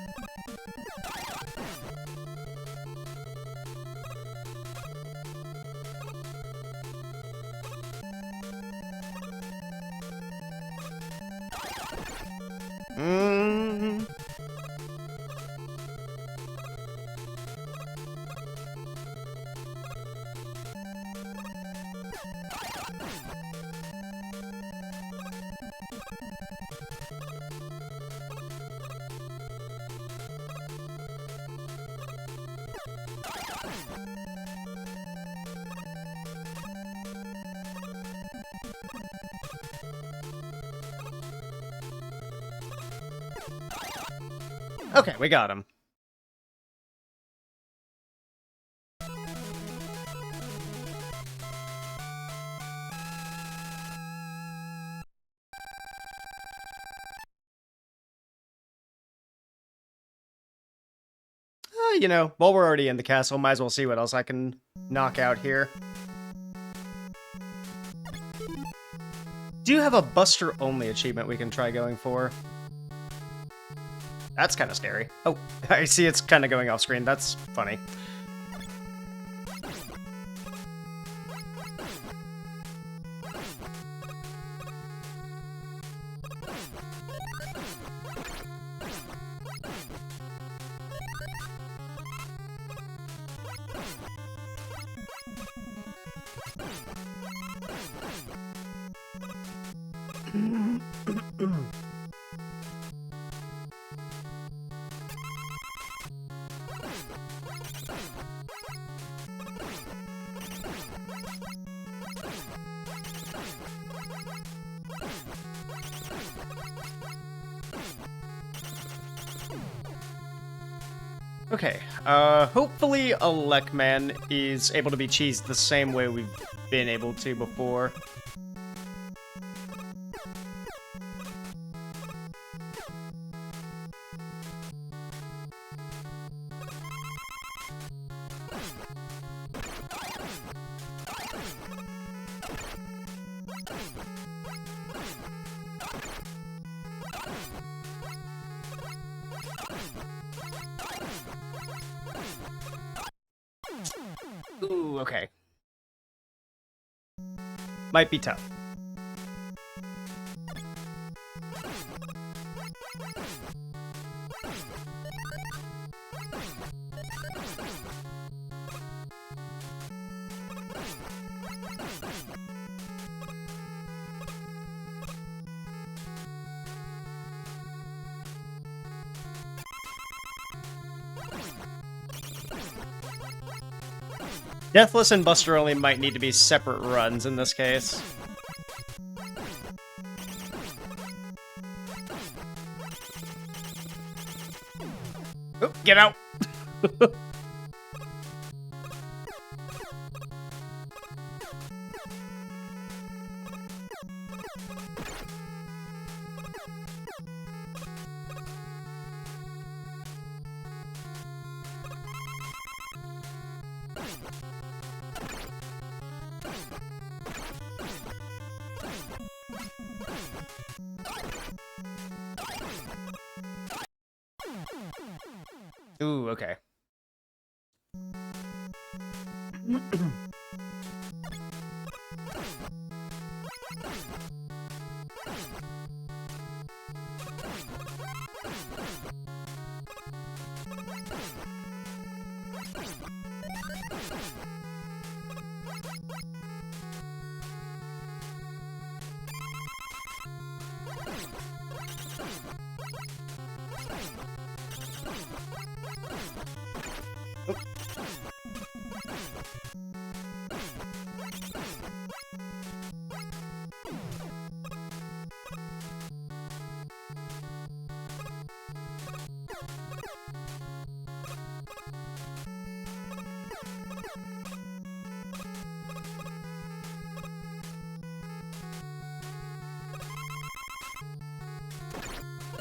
Okay, we got him. You know, while we're already in the castle, might as well see what else I can knock out here. Do you have a Buster-only achievement we can try going for? That's kind of scary. Oh, I see it's kind of going off screen. That's funny. Okay, hopefully Elecman is able to be cheesed the same way we've been able to before. Ooh, okay. Might be tough. Deathless and Buster only might need to be separate runs in this case. Oh, get out! Ooh, okay.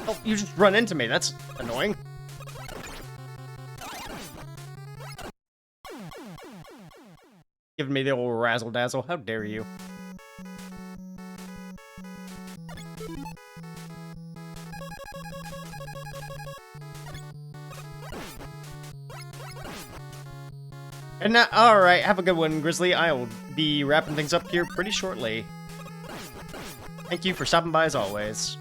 Oh, you just run into me. That's annoying. Giving me the old razzle-dazzle. How dare you? And now, alright, have a good one, Grizzly. I'll be wrapping things up here pretty shortly. Thank you for stopping by as always.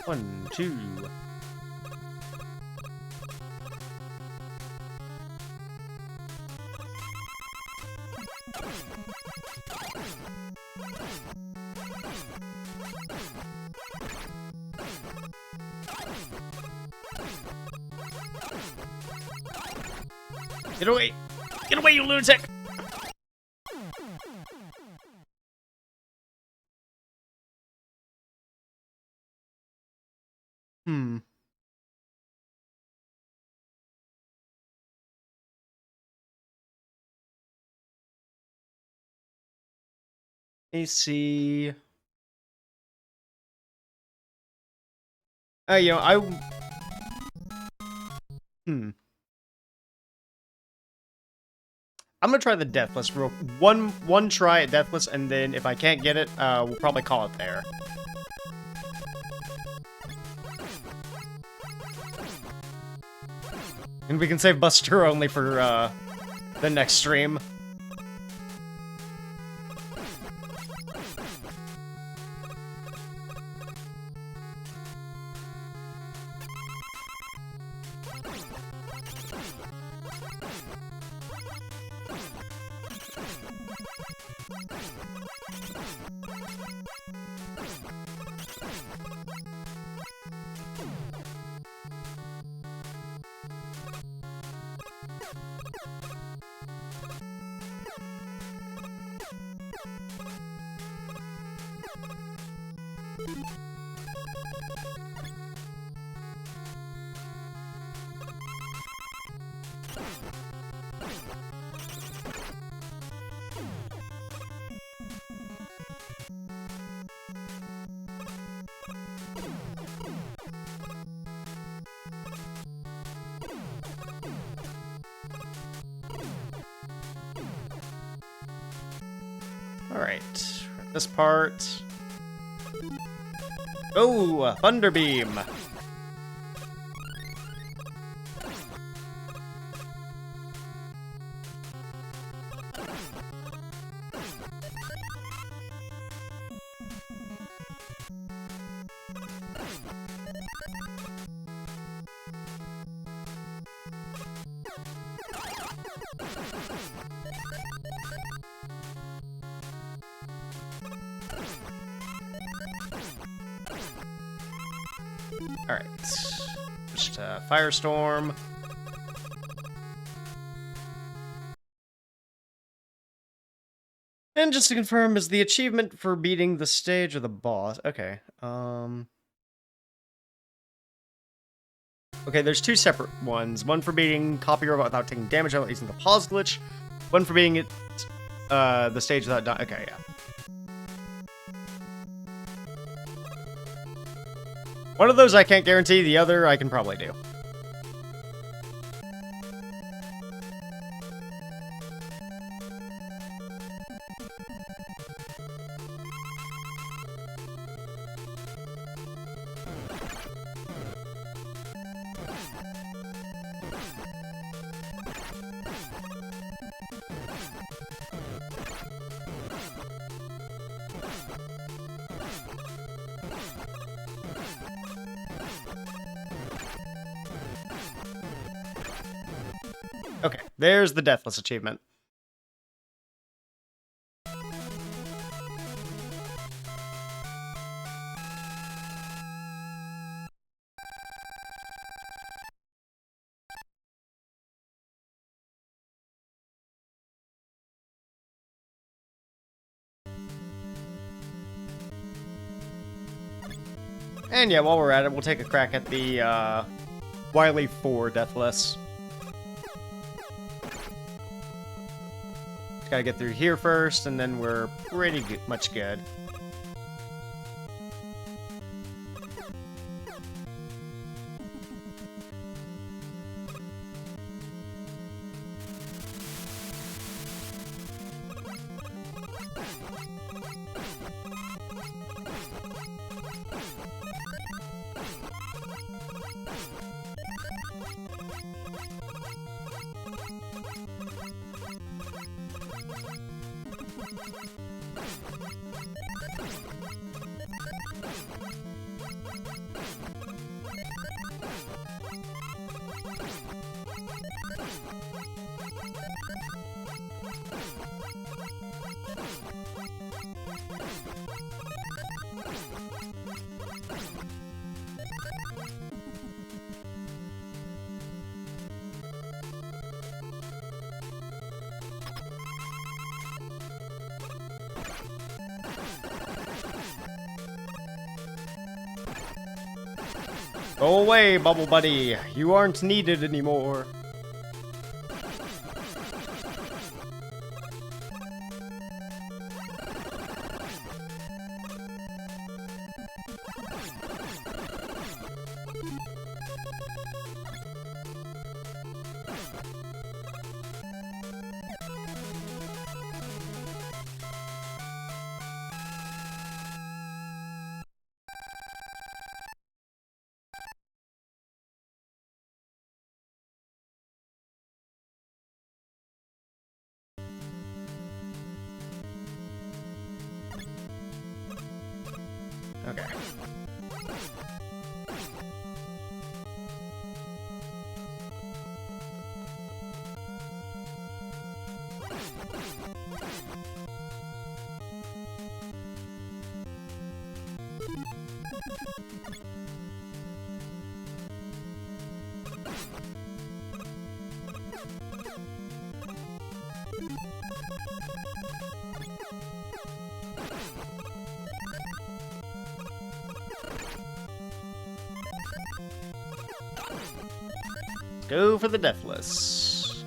One, two. Get away! Get away, you lunatic! Let me see. You know, I'm gonna try the Deathless real one try at Deathless, and then if I can't get it, we'll probably call it there. And we can save Buster only for the next stream. Alright, this part. Oh, Thunderbeam! Alright, just Firestorm. And just to confirm, is the achievement for beating the stage or the boss? Okay, okay, there's two separate ones. One for beating Copy Robot without taking damage without using the pause glitch. One for beating it, the stage without dying. Okay, yeah. One of those I can't guarantee, the other I can probably do. Okay, there's the Deathless achievement. And yeah, while we're at it, we'll take a crack at the Wily 4 Deathless. Just gotta get through here first, and then we're pretty much good. Go away, Bubble Buddy. You aren't needed anymore. Okay. Go for the Deathless.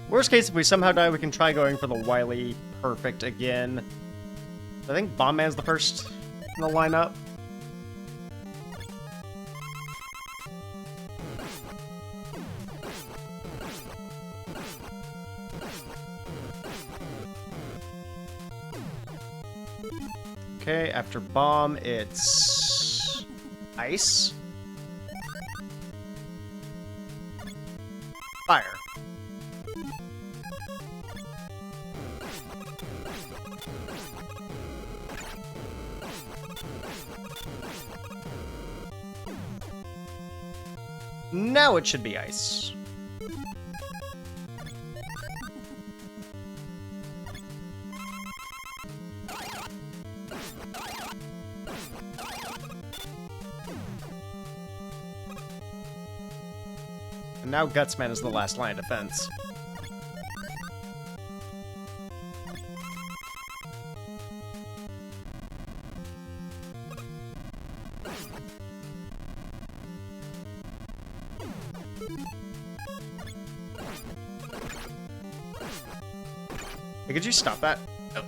Worst case, if we somehow die, we can try going for the Wily Perfect again. I think Bomb Man's the first in the lineup. Okay, after Bomb, it's Ice. Fire. Now it should be Ice. And now Gutsman is the last line of defense. Hey, could you stop that? Oh.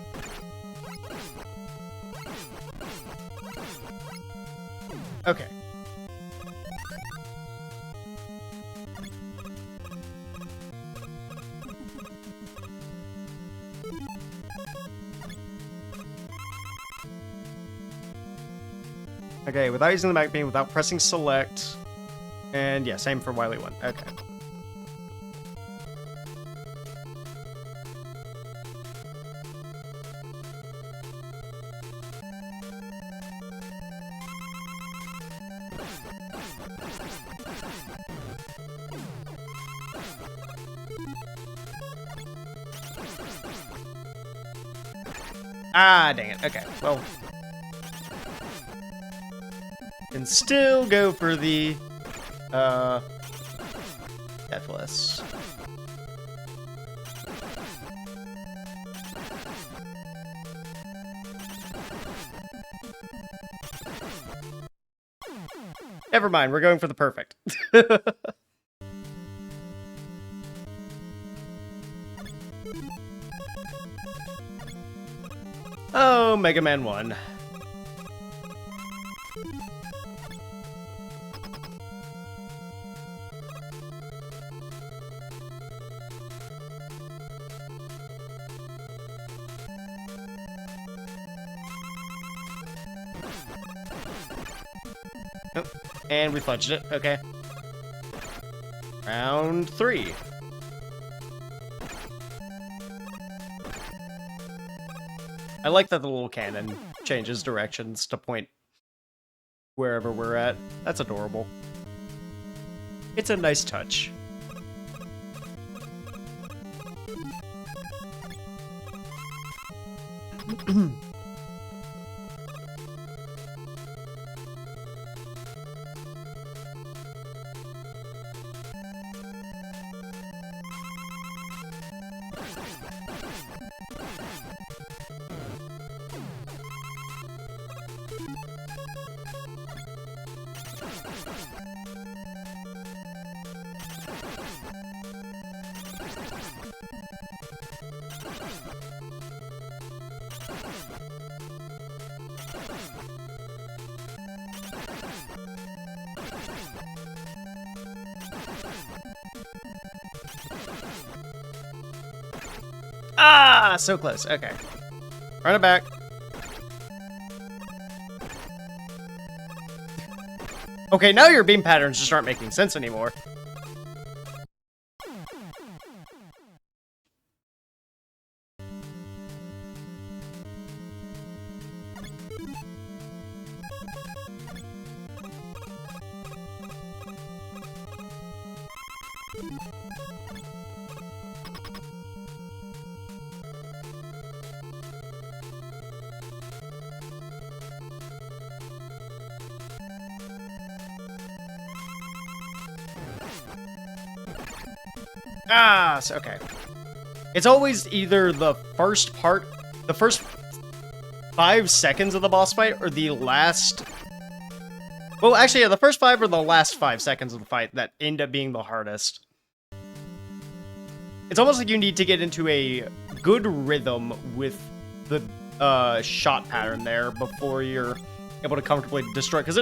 Okay. Okay, without using the mag beam, without pressing select. And yeah, same for Wily 1. Okay. Ah, dang it. Okay, well. Can still go for the, Deathless. Never mind, we're going for the perfect. Oh, Mega Man 1. Oh, and we fudged it. Okay. Round 3. I like that the little cannon changes directions to point wherever we're at. That's adorable. It's a nice touch. Ah, so close. Okay. Run it back. Okay, now your beam patterns just aren't making sense anymore. Ah, so, okay. It's always either the first 5 seconds of the boss fight, or the last... Well, actually, yeah, the first 5 or the last 5 seconds of the fight that end up being the hardest. It's almost like you need to get into a good rhythm with the shot pattern there before you're able to comfortably destroy. Because,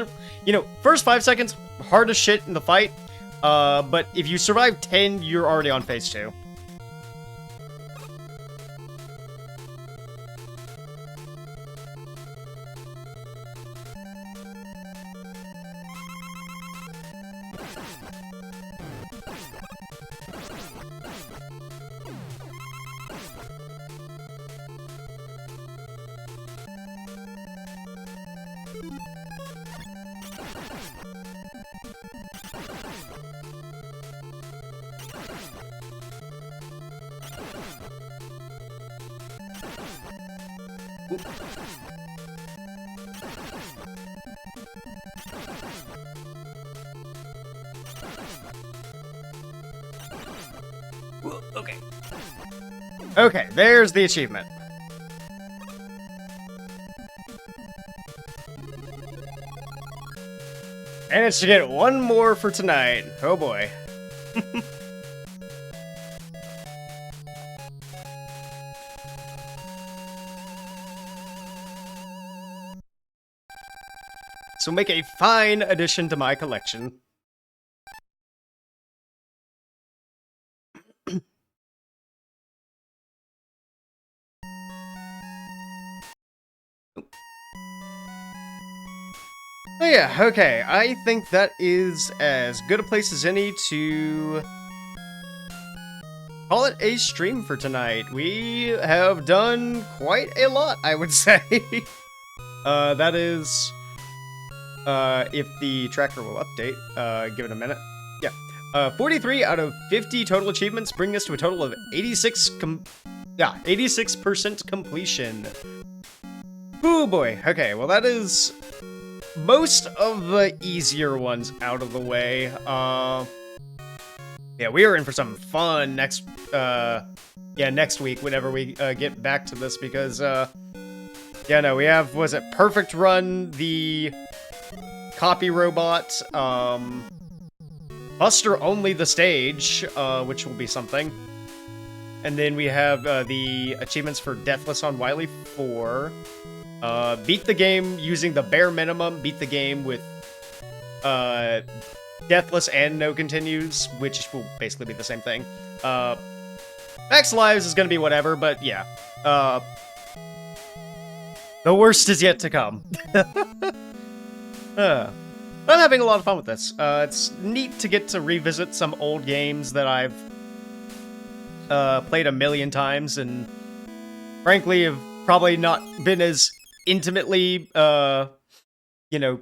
you know, first 5 seconds, hard as shit in the fight. But if you survive 10, you're already on phase 2. Okay. Okay, there's the achievement. And it's to get one more for tonight. Oh boy. So make a fine addition to my collection. Oh yeah, okay. I think that is as good a place as any to call it a stream for tonight. We have done quite a lot, I would say. That is, if the tracker will update, give it a minute. Yeah. 43 out of 50 total achievements, bring us to a total of 86% completion. Oh boy. Okay, well that is most of the easier ones out of the way. Yeah, we are in for some fun next week whenever we get back to this, because yeah, no, we have, was it Perfect Run, the copy robot, Buster Only the stage, which will be something. And then we have the achievements for Deathless on Wily 4. Beat the game using the bare minimum, beat the game with Deathless and no continues, which will basically be the same thing. Max lives is gonna be whatever, but yeah. The worst is yet to come. I'm having a lot of fun with this. It's neat to get to revisit some old games that I've played a million times, and frankly have probably not been as intimately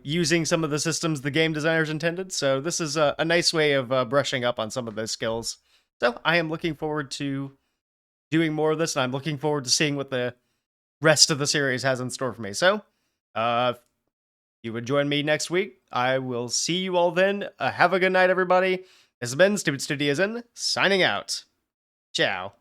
using some of the systems the game designers intended. So this is a nice way of brushing up on some of those skills. So I am looking forward to doing more of this, and I'm looking forward to seeing what the rest of the series has in store for me. So, if you would join me next week, I will see you all then. Have a good night, everybody. This has been StupidStudiosN, signing out. Ciao.